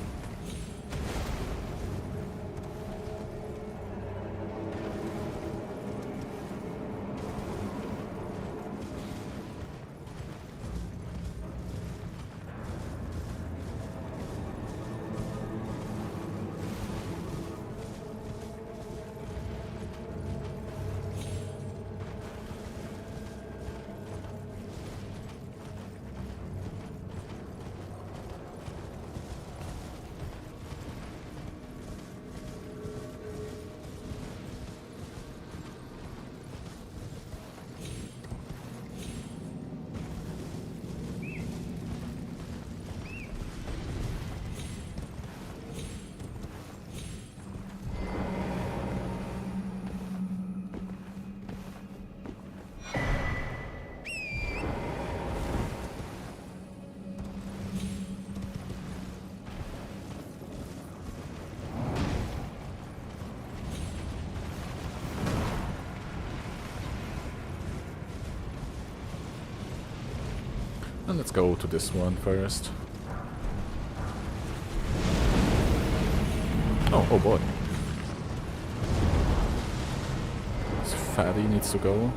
And let's go to this one first. Oh boy. This fatty needs to go.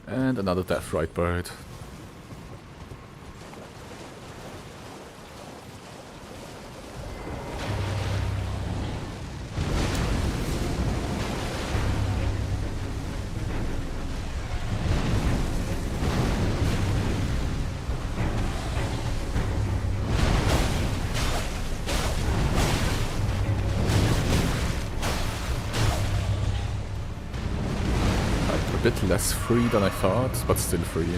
And another Deathrite bird. A bit less free than I thought, but still free.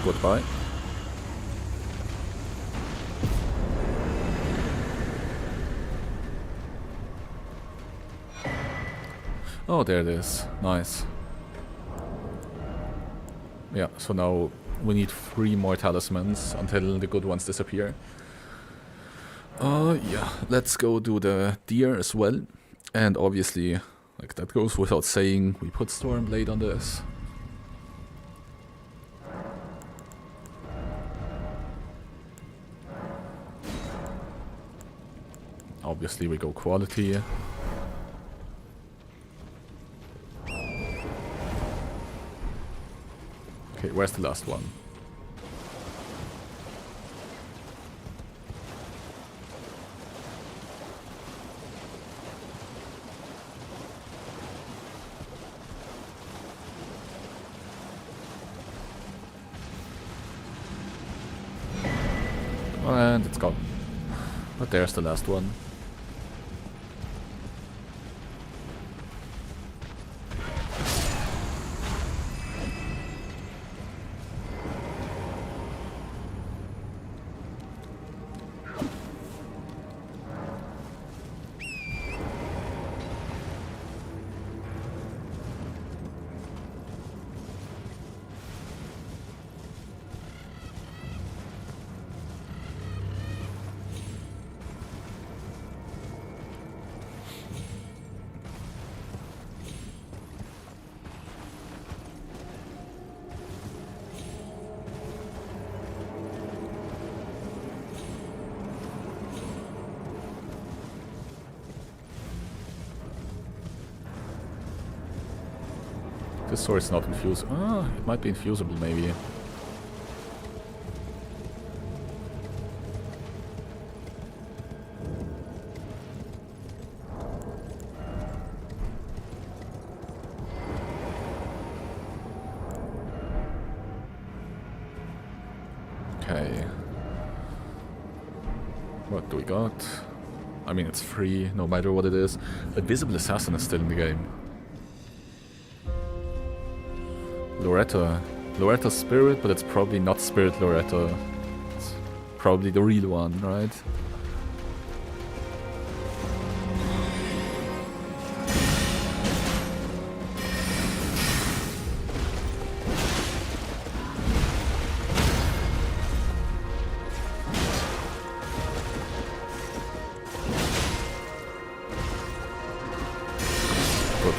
Goodbye. Oh, there it is. Nice. Yeah, so now we need 3 more talismans until the good ones disappear. Yeah, let's go do the deer as well. And obviously, like that goes without saying, we put Stormblade on this. Obviously we go quality. Okay, where's the last one? And it's gone. But there's the last one. This sword is not infused. Ah, it might be infusible maybe. Okay. What do we got? I mean, it's free, no matter what it is. Invisible Assassin is still in the game. Loretta's spirit, but it's probably not Spirit Loretta. It's probably the real one, right?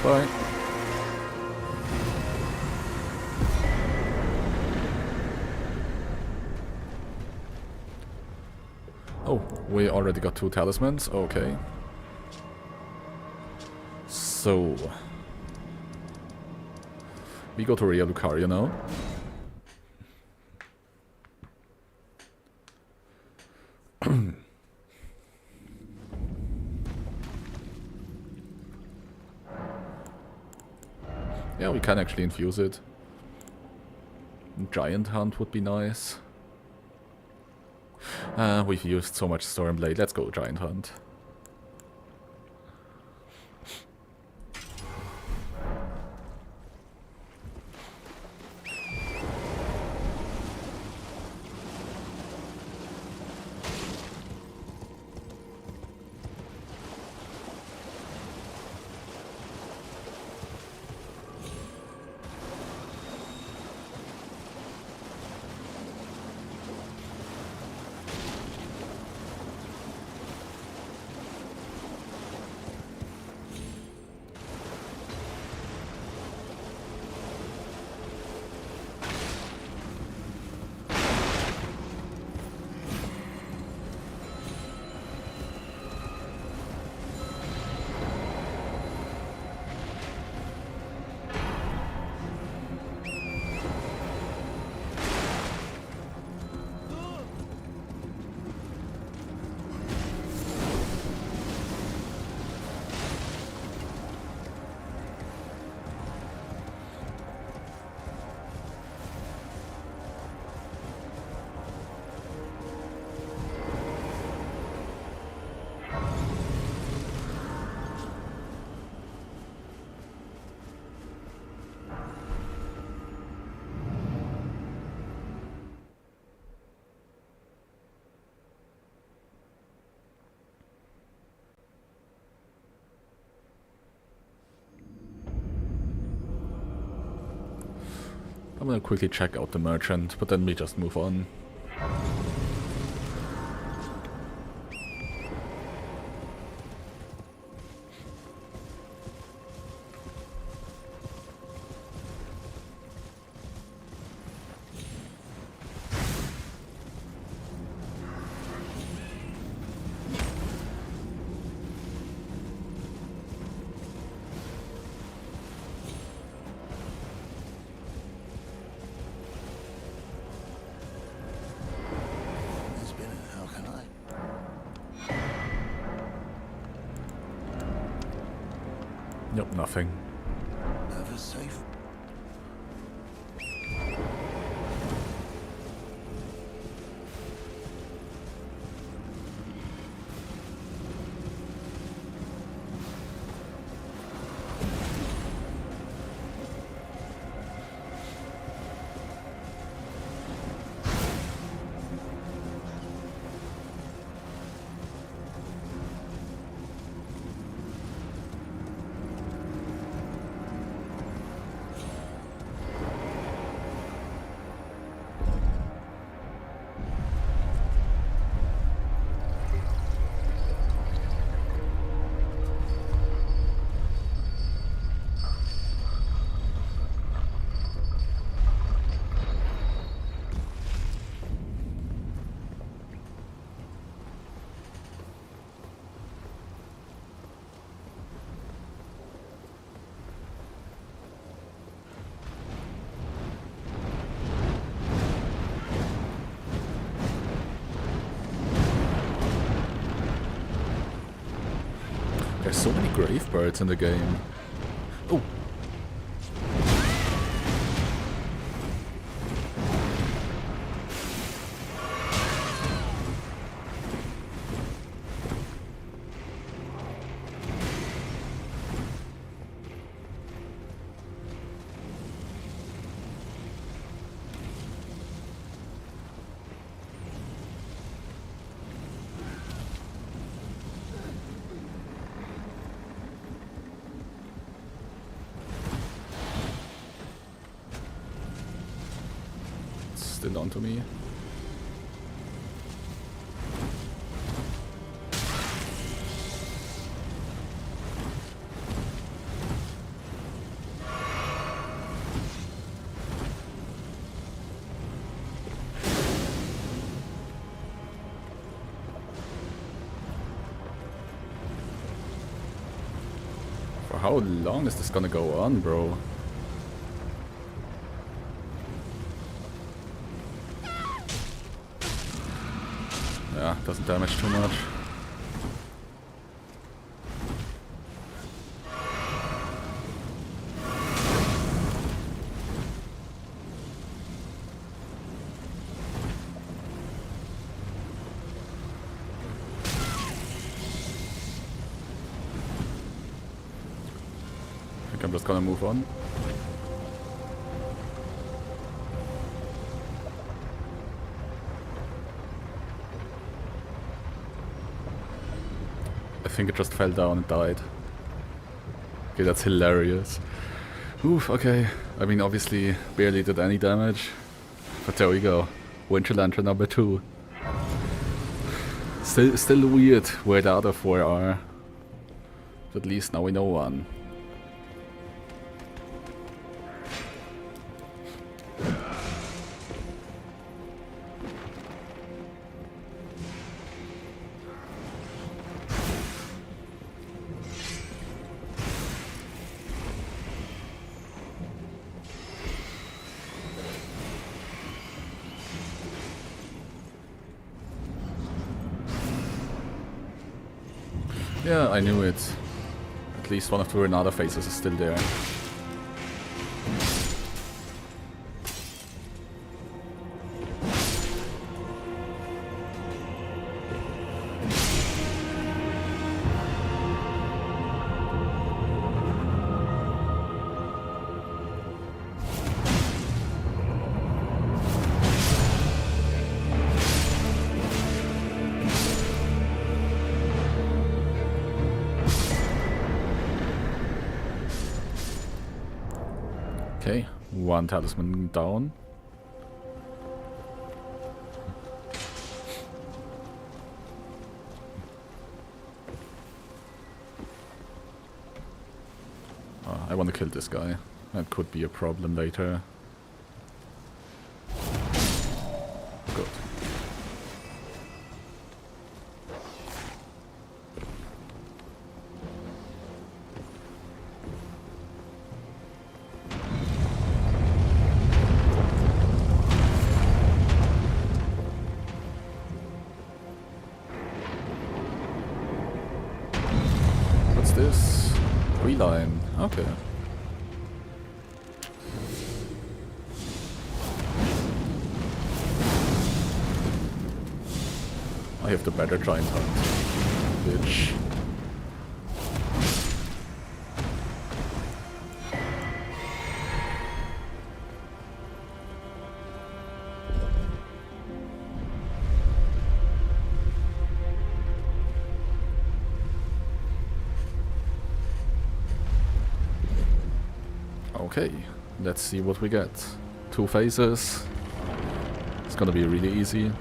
Bye. Oh, we already got 2 talismans, okay. So... we go to Ria Lucaria now. Yeah, we can actually infuse it. Giant Hunt would be nice. We've used so much Stormblade, let's go Giant Hunt. I'm gonna quickly check out the merchant, but then we just move on. Nope, nothing. Never safe. There's so many grave birds in the game. Oh! Still onto me. how long is this gonna go on, bro? Yeah, doesn't damage too much. I think I'm just gonna move on. I think it just fell down and died. Okay, that's hilarious. Oof, okay. I mean, obviously, barely did any damage. But there we go. Winter Lantern number 2. Still weird where the other 4 are. But at least now we know one. Yeah, I knew it. At least one of the Rennala faces is still there. Okay, one talisman down. I want to kill this guy. That could be a problem later. Good. What's this? Reline. Okay. I have the better giant hunt, bitch. Okay, let's see what we get. 2 phases. It's gonna be really easy.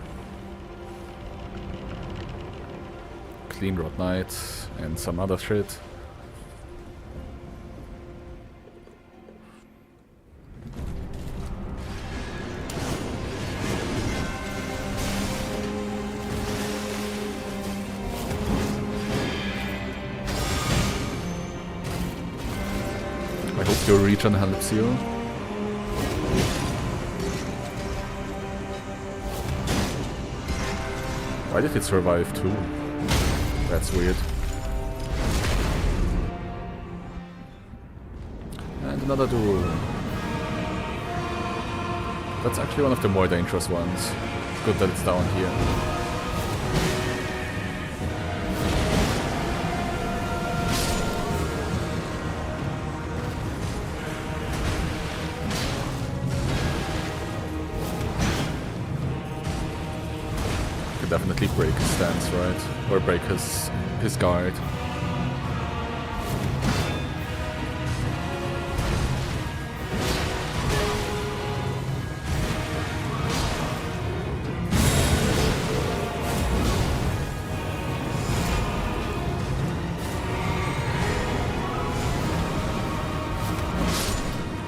Clean Rod Knight and some other shit. I hope your regen helps you. Why did it survive too? That's weird. And another duel. That's actually one of the more dangerous ones. It's good that it's down here. Definitely break his stance, right? Or break his guard.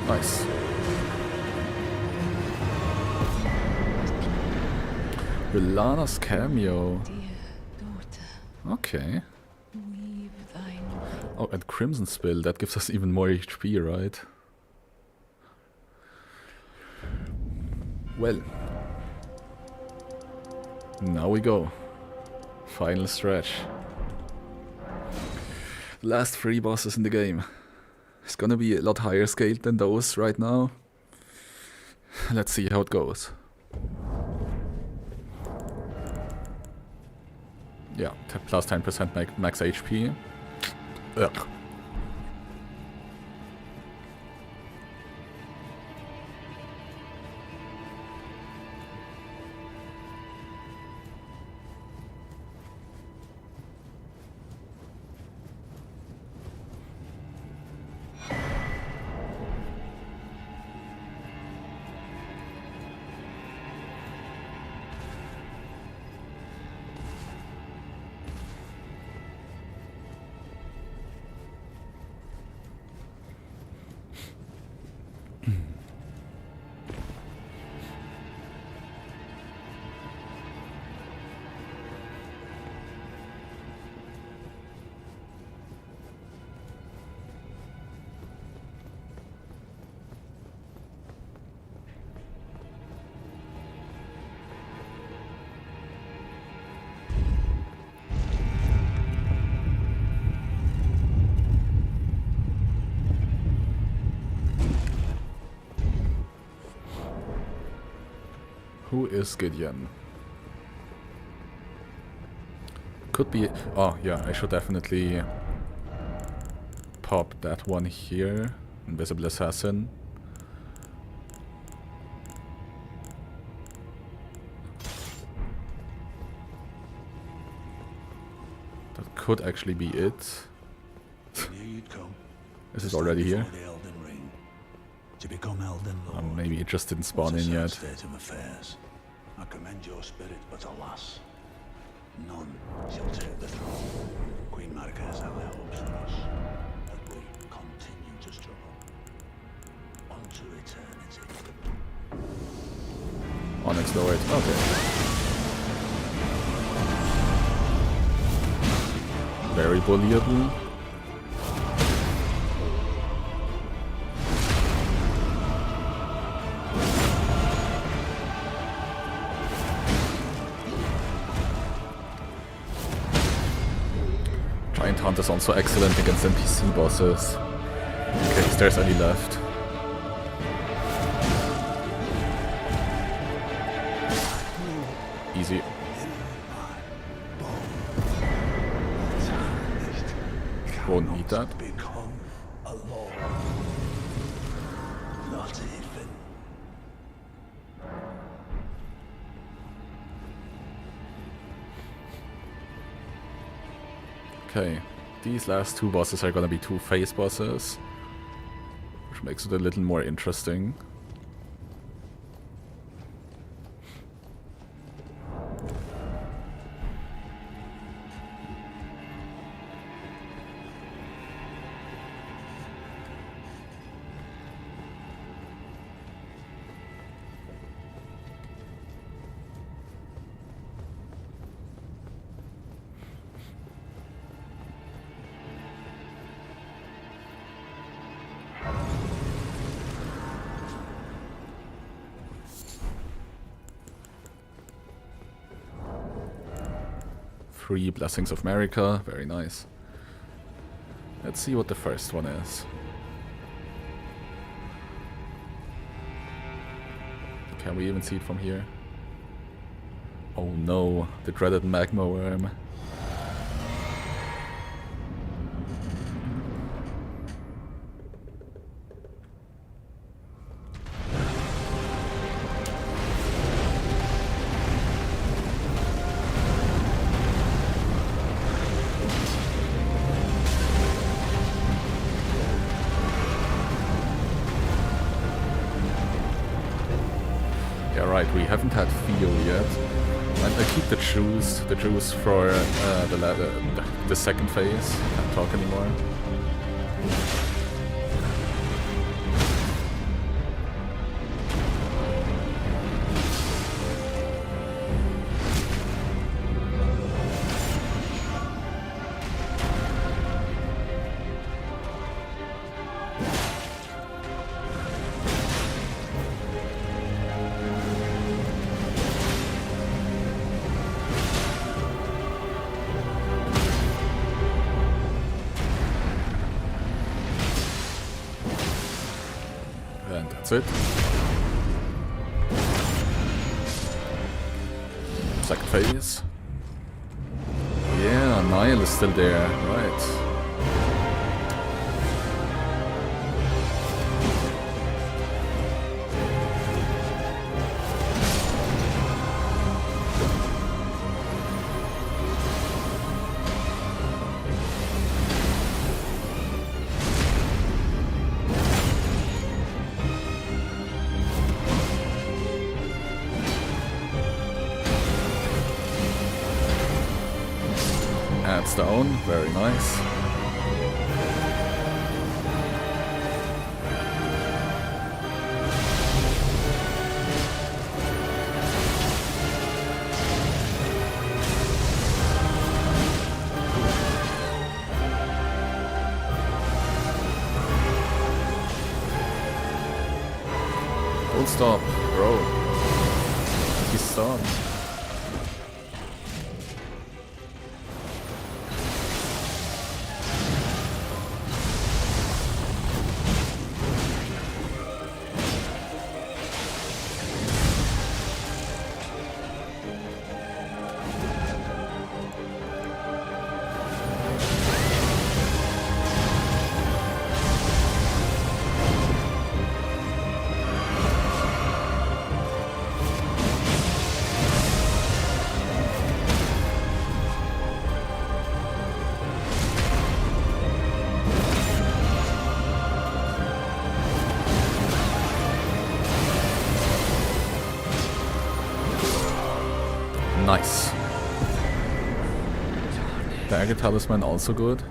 Nice. Rennala's cameo. Okay. Oh, and Crimson Spill, that gives us even more HP, right? Well. Now we go. Final stretch. Last 3 bosses in the game. It's gonna be a lot higher scaled than those right now. Let's see how it goes. Yeah, plus 10% max HP. Ugh. Who is Gideon? Could be... Oh, yeah, I should definitely pop that one here. Invisible Assassin. That could actually be it. Is it already here? To become Elden Lord, Maybe it just didn't spawn in yet. State of affairs. I commend your spirit, but alas, none shall take the throne. Queen Margit has high hopes for us, that we continue to struggle unto eternity. Onyx lowered. Okay. Very bullyable. Giant Hunt is also excellent against NPC bosses, in case there's any left. Easy. Won't need that. Become a lord. Not even. Okay, these last 2 bosses are gonna be 2 phase bosses, which makes it a little more interesting. Three Blessings of America, very nice. Let's see what the first one is. Can we even see it from here? Oh no, the dreaded magma worm. We haven't had feel yet, and I keep the juice for the second phase. Can't talk anymore. That's it. Second phase. Yeah, Nile is still there, right. Adds down, very nice. Don't stop, bro. He stopped. Nice. Dagger Talisman also good.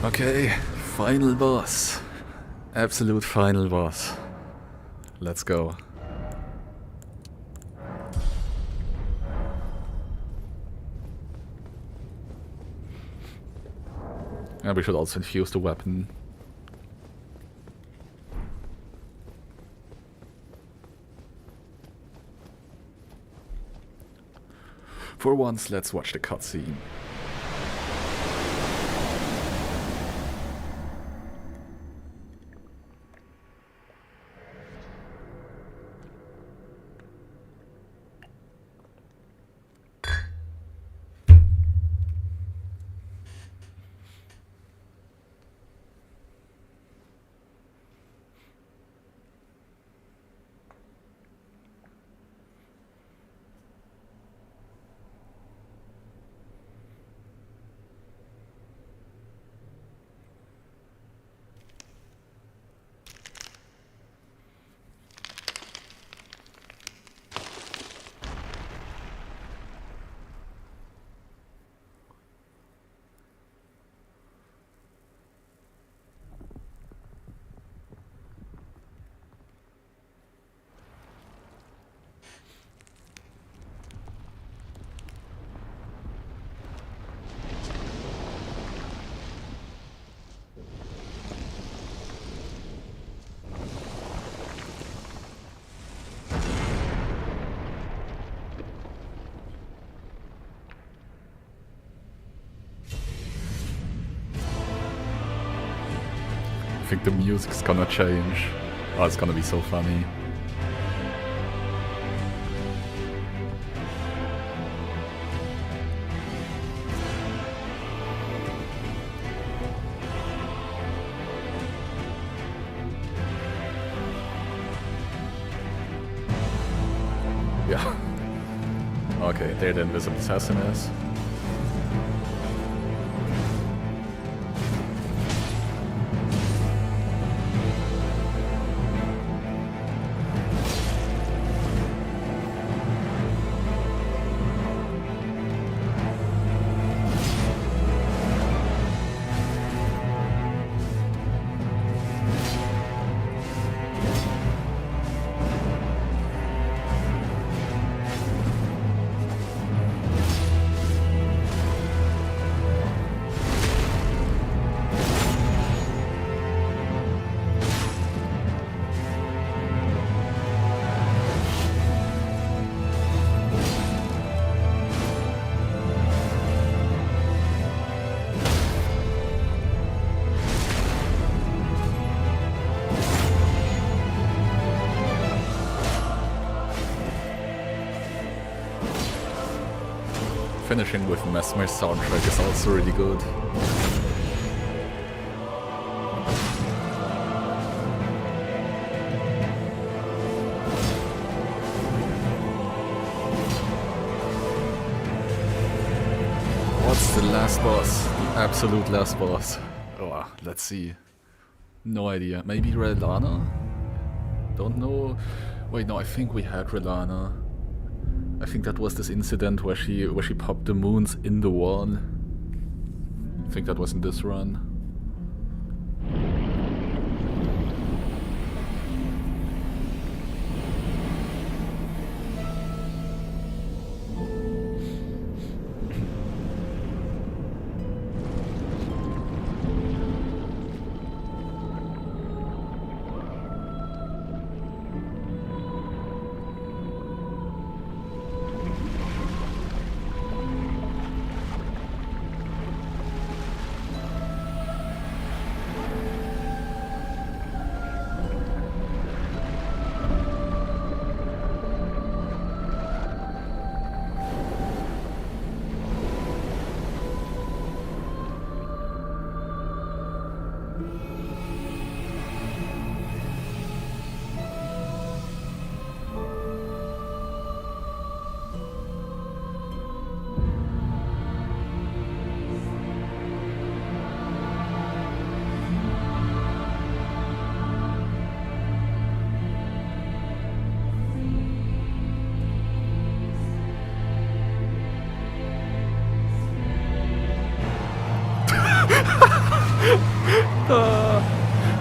Okay, final boss. Absolute final boss. Let's go. And we should also infuse the weapon. For once, let's watch the cutscene. I think the music's gonna change. Oh, it's gonna be so funny. Yeah. Okay, there the invisible assassin is. finishing with Mesmer's soundtrack is also really good. What's the last boss? The absolute last boss. Oh, let's see. No idea. Maybe Rennala? Don't know. Wait, no, I think we had Rennala. I think that was this incident where she popped the moons in the wall. I think that was in this run.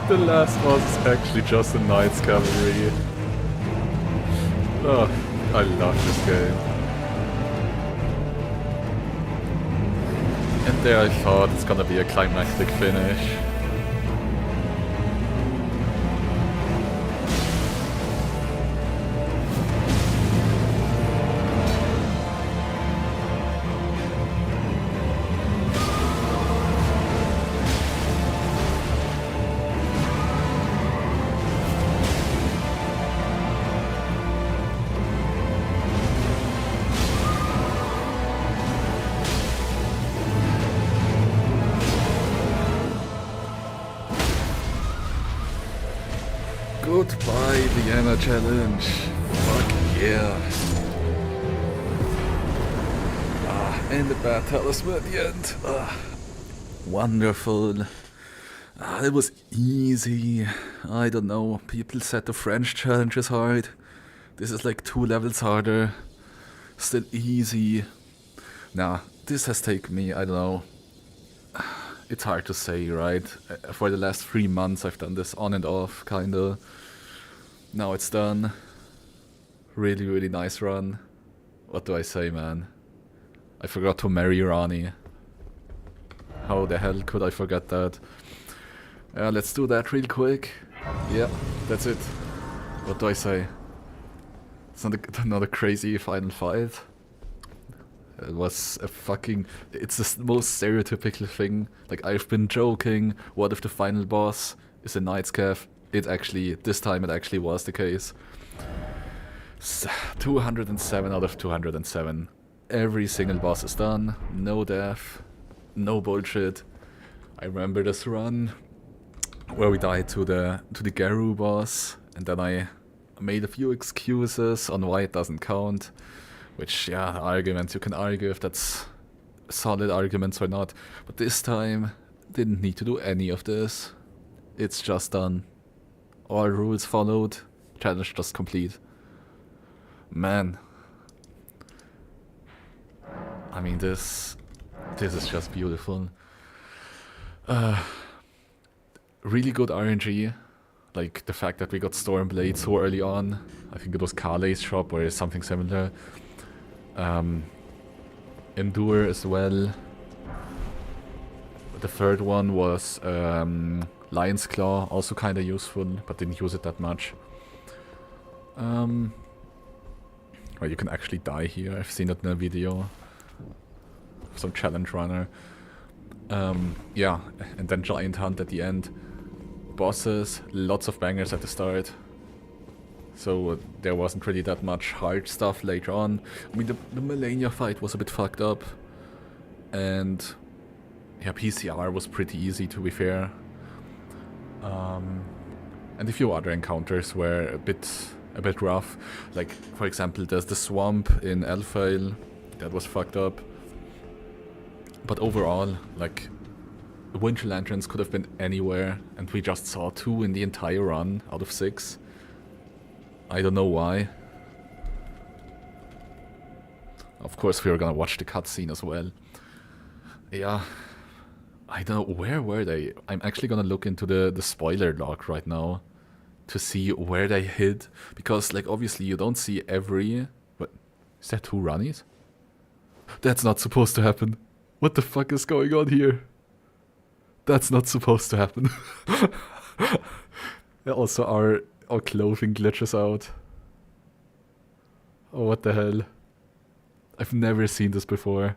The last boss is actually just a Knight's Cavalry. Oh, I love this game. And there I thought it's gonna be a climactic finish. Goodbye, Vienna challenge. Fuck yeah. And the bad talisman at the end. Wonderful. It was easy. I don't know. People said the French challenge is hard. This is like 2 levels harder. Still easy. Nah, this has taken me, I don't know. It's hard to say, right? For the last 3 months I've done this on and off, kinda. Now it's done. Really, really nice run. What do I say, man? I forgot to marry Rani. How the hell could I forget that? Let's do that real quick. Yeah, that's it. What do I say? It's not a crazy final fight. It was a fucking... It's the most stereotypical thing. Like, I've been joking, what if the final boss is a Knight's Cav? It actually, this time it actually was the case. 207 out of 207. Every single boss is done. No death. No bullshit. I remember this run where we died to the Garu boss, and then I made a few excuses on why it doesn't count. Which, yeah, arguments, you can argue if that's solid arguments or not. But this time, didn't need to do any of this. It's just done. All rules followed. Challenge just complete. Man. I mean, this is just beautiful. Really good RNG. Like, the fact that we got Stormblade so early on. I think it was Kale's shop or something similar. Endure as well. The third one was Lion's Claw, also kinda useful, but didn't use it that much. Well, you can actually die here, I've seen it in a video. Some challenge runner. Yeah, and then Giant Hunt at the end. Bosses, lots of bangers at the start. So there wasn't really that much hard stuff later on. I mean, the Melania fight was a bit fucked up. And yeah, PCR was pretty easy, to be fair. And a few other encounters were a bit rough. Like, for example, there's the swamp in Elfheil. That was fucked up. But overall, like, the Winter Lanterns could have been anywhere, and we just saw 2 in the entire run out of 6. I don't know why. Of course, we were gonna watch the cutscene as well. Yeah, I don't know, where were they? I'm actually gonna look into the spoiler log right now to see where they hid. Because, like, obviously you don't see every... What? Is that 2 runnies? That's not supposed to happen. What the fuck is going on here? That's not supposed to happen. Also, our clothing glitches out. Oh, what the hell? I've never seen this before.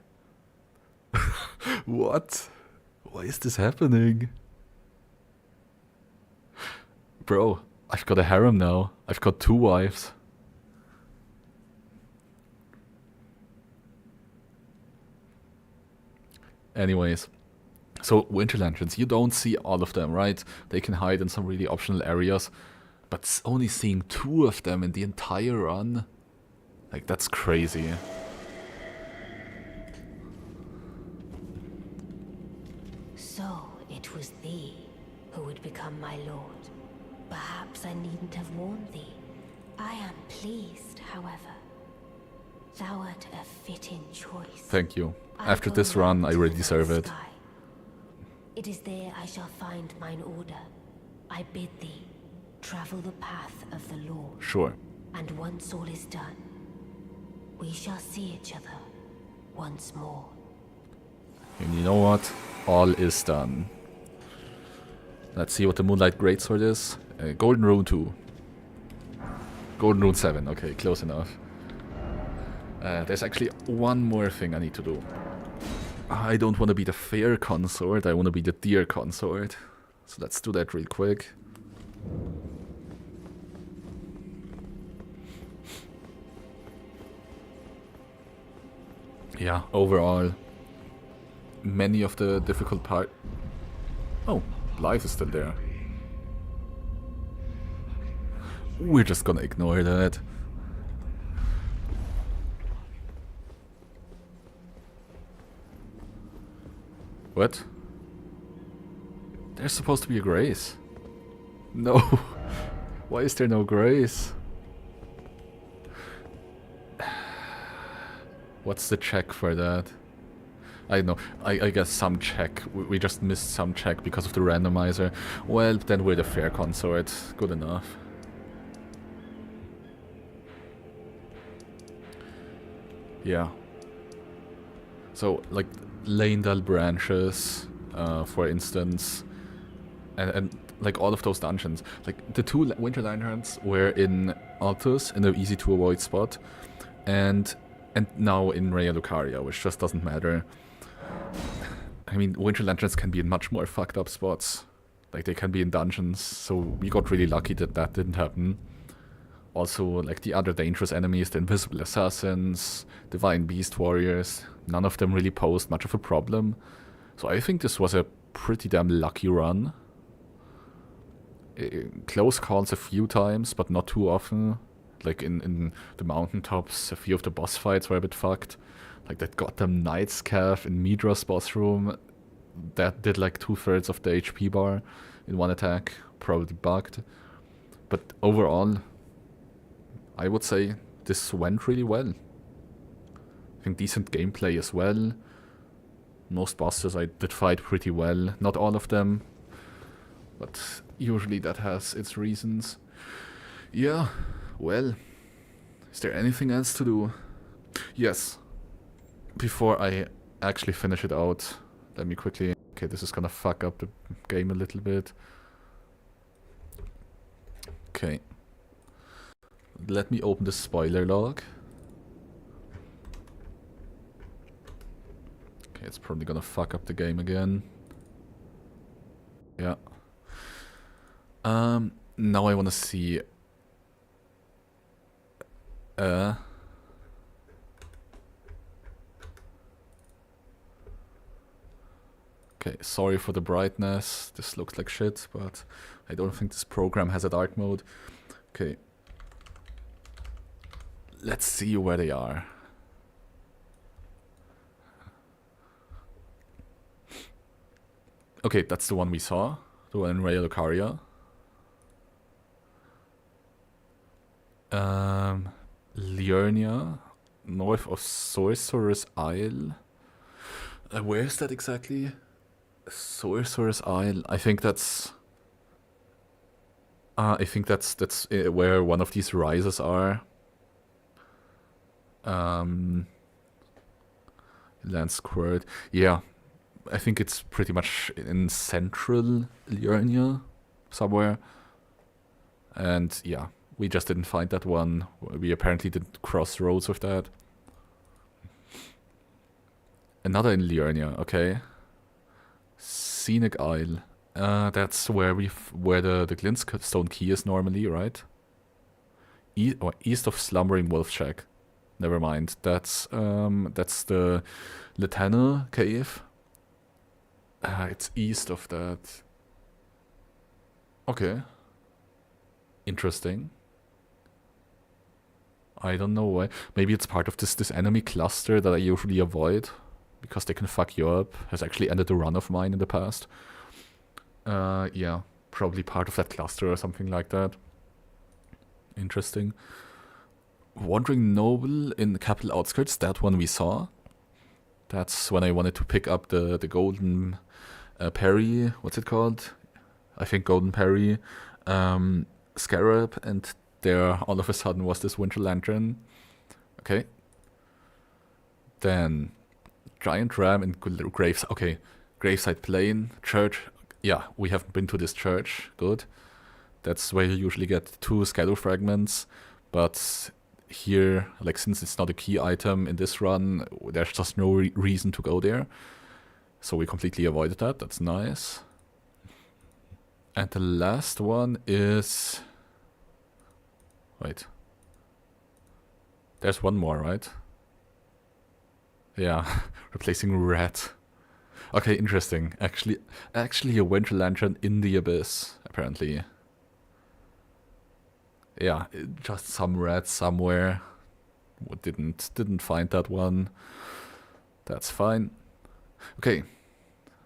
What? Why is this happening? Bro, I've got a harem now. I've got 2 wives. Anyways, so Winter Lanterns, you don't see all of them, right? They can hide in some really optional areas, but only seeing 2 of them in the entire run, like, that's crazy. So it was thee who would become my lord. Perhaps I needn't have warned thee. I am pleased, however. Thou art a fitting choice. Thank you. After this run, I really deserve it. It is there I shall find mine order. I bid thee travel the path of the law. Sure. And once all is done, we shall see each other once more. And you know what? All is done. Let's see what the Moonlight Greatsword is. Golden Rune 2. Golden Rune 7. Okay, close enough. There's actually one more thing I need to do. I don't want to be the fair consort, I want to be the deer consort. So let's do that real quick. Yeah, overall, many of the difficult part... Oh, Blythe is still there. We're just gonna ignore that. What? There's supposed to be a grace. No. Why is there no grace? What's the check for that? I don't know. I guess some check. We just missed some check because of the randomizer. Well, then we're the fair consort. Good enough. Yeah. So, like, Lendal branches, for instance, and like all of those dungeons. Like, the 2 Winter Lanterns were in Altus, in an easy to avoid spot, and now in Raya Lucaria, which just doesn't matter. I mean, Winter Lanterns can be in much more fucked up spots. Like, they can be in dungeons, so we got really lucky that that didn't happen. Also, like, the other dangerous enemies, the Invisible Assassins, Divine Beast Warriors, none of them really posed much of a problem. So I think this was a pretty damn lucky run. Close calls a few times, but not too often. Like, in the mountaintops, a few of the boss fights were a bit fucked. Like, that goddamn Knight's Calf in Midra's boss room, that did like 2/3 of the HP bar in one attack, probably bugged. But overall, I would say this went really well. I think decent gameplay as well. Most bosses I did fight pretty well. Not all of them, but usually that has its reasons. Yeah, well, is there anything else to do? Yes. Before I actually finish it out, let me quickly... Okay, this is gonna fuck up the game a little bit. Okay. Let me open the spoiler log. Okay, it's probably gonna fuck up the game again. Yeah. Now I wanna see Okay, sorry for the brightness. This looks like shit, but I don't think this program has a dark mode. Okay. Let's see where they are. Okay, that's the one we saw. The one in Raya Lucaria. Liurnia, north of Sorcerer's Isle. Where is that exactly? Sorcerer's Isle. I think that's where one of these rises are. Land Squirt. Yeah, I think it's pretty much in central Liurnia somewhere. And yeah, we just didn't find that one. We apparently did crossroads with that. Another in Liurnia, okay. Scenic Isle. That's where where the glintstone key is normally, right? East of Slumbering Wolf Shack. Never mind. That's the Letana cave. It's east of that. Okay. Interesting. I don't know why. Maybe it's part of this enemy cluster that I usually avoid, because they can fuck you up. Has actually ended a run of mine in the past. Yeah, probably part of that cluster or something like that. Interesting. Wandering Noble in the capital outskirts, that one we saw. That's when I wanted to pick up the golden parry. What's it called? I think golden parry. Scarab, and there all of a sudden was this winter lantern. Okay. Then giant ram and graves. Okay, graveside plain church. Yeah, we haven't been to this church. Good. That's where you usually get 2 schedule fragments, but here, like, since it's not a key item in this run, there's just no reason to go there. So we completely avoided that. That's nice. And the last one is... Wait. There's one more, right? Yeah, replacing red. Okay, interesting. Actually a winter lantern in the abyss, apparently. Yeah, just some red somewhere. Didn't find that one. That's fine. Okay,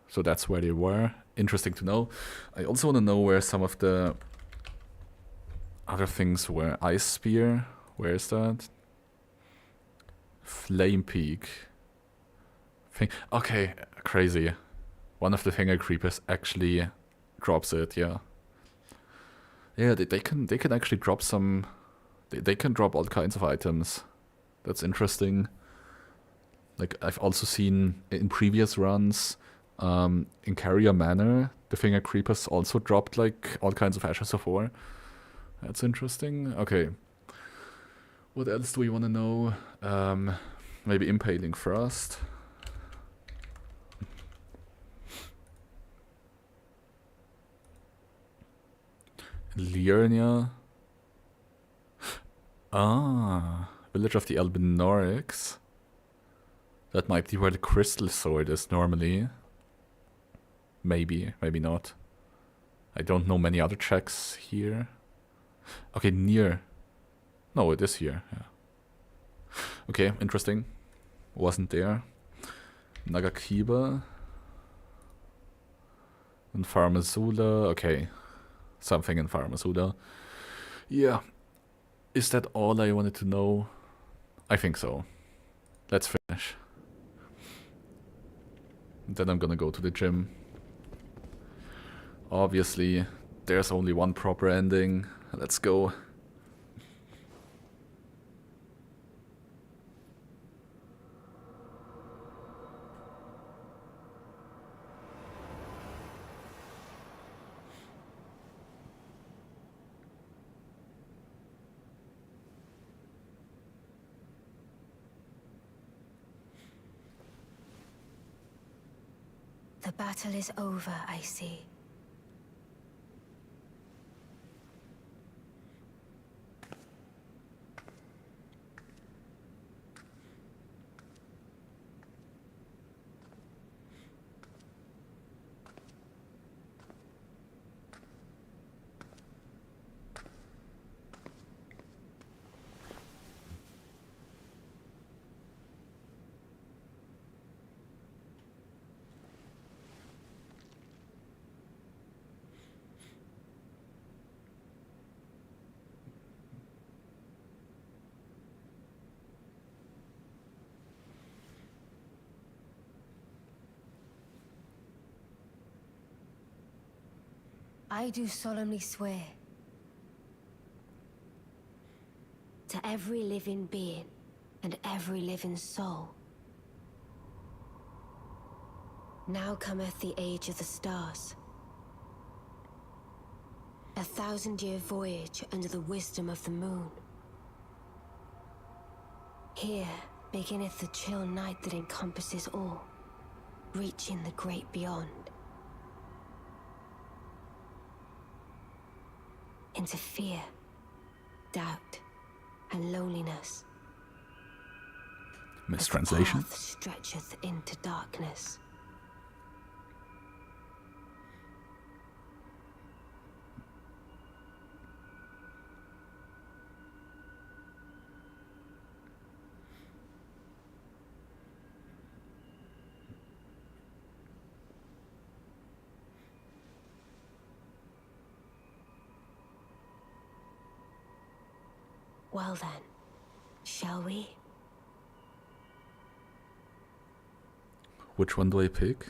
so that's where they were. Interesting to know. I also want to know where some of the other things were. Ice Spear, where is that? Flame Peak. Okay, crazy. One of the finger creepers actually drops it, yeah. Yeah, they can actually drop some... They can drop all kinds of items. That's interesting. Like, I've also seen in previous runs, in Carrier Manor, the finger creepers also dropped like all kinds of Ashes of War. That's interesting. Okay. What else do we want to know? Maybe Impaling first. Liurnia. Ah, Village of the Albinorics. That might be where the crystal sword is normally. Maybe, maybe not. I don't know many other checks here. Okay, near. No, it is here. Yeah. Okay, interesting. Wasn't there. Nagakiba. And Farmazula. Okay. Something in Farmazula. Yeah. Is that all I wanted to know? I think so. Let's finish. Then I'm gonna go to the gym. Obviously, there's only one proper ending. Let's go. The battle is over, I see. I do solemnly swear to every living being and every living soul. Now cometh the age of the stars. 1,000-year voyage under the wisdom of the moon. Here beginneth the chill night that encompasses all, reaching the great beyond. Into fear, doubt, and loneliness. Mistranslation. The path stretcheth into darkness. Well then, shall we? Which one do I pick?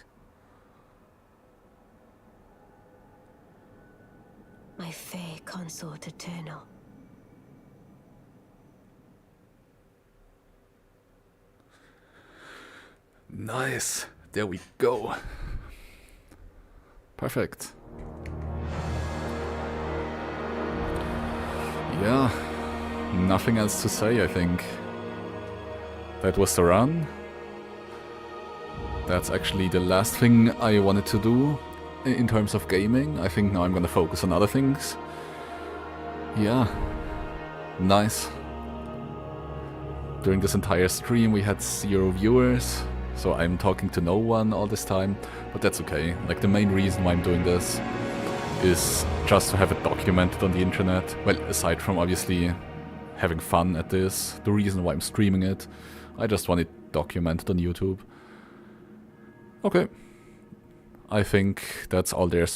My fair consort eternal. Nice. There we go. Perfect. Yeah. Nothing else to say, I think. That was the run. That's actually the last thing I wanted to do in terms of gaming. I think now I'm gonna focus on other things. Yeah. Nice. During this entire stream we had 0 viewers, so I'm talking to no one all this time, but that's okay. Like, the main reason why I'm doing this is just to have it documented on the internet. Well, aside from obviously having fun at this, the reason why I'm streaming it, I just want it documented on YouTube. Okay. I think that's all there is to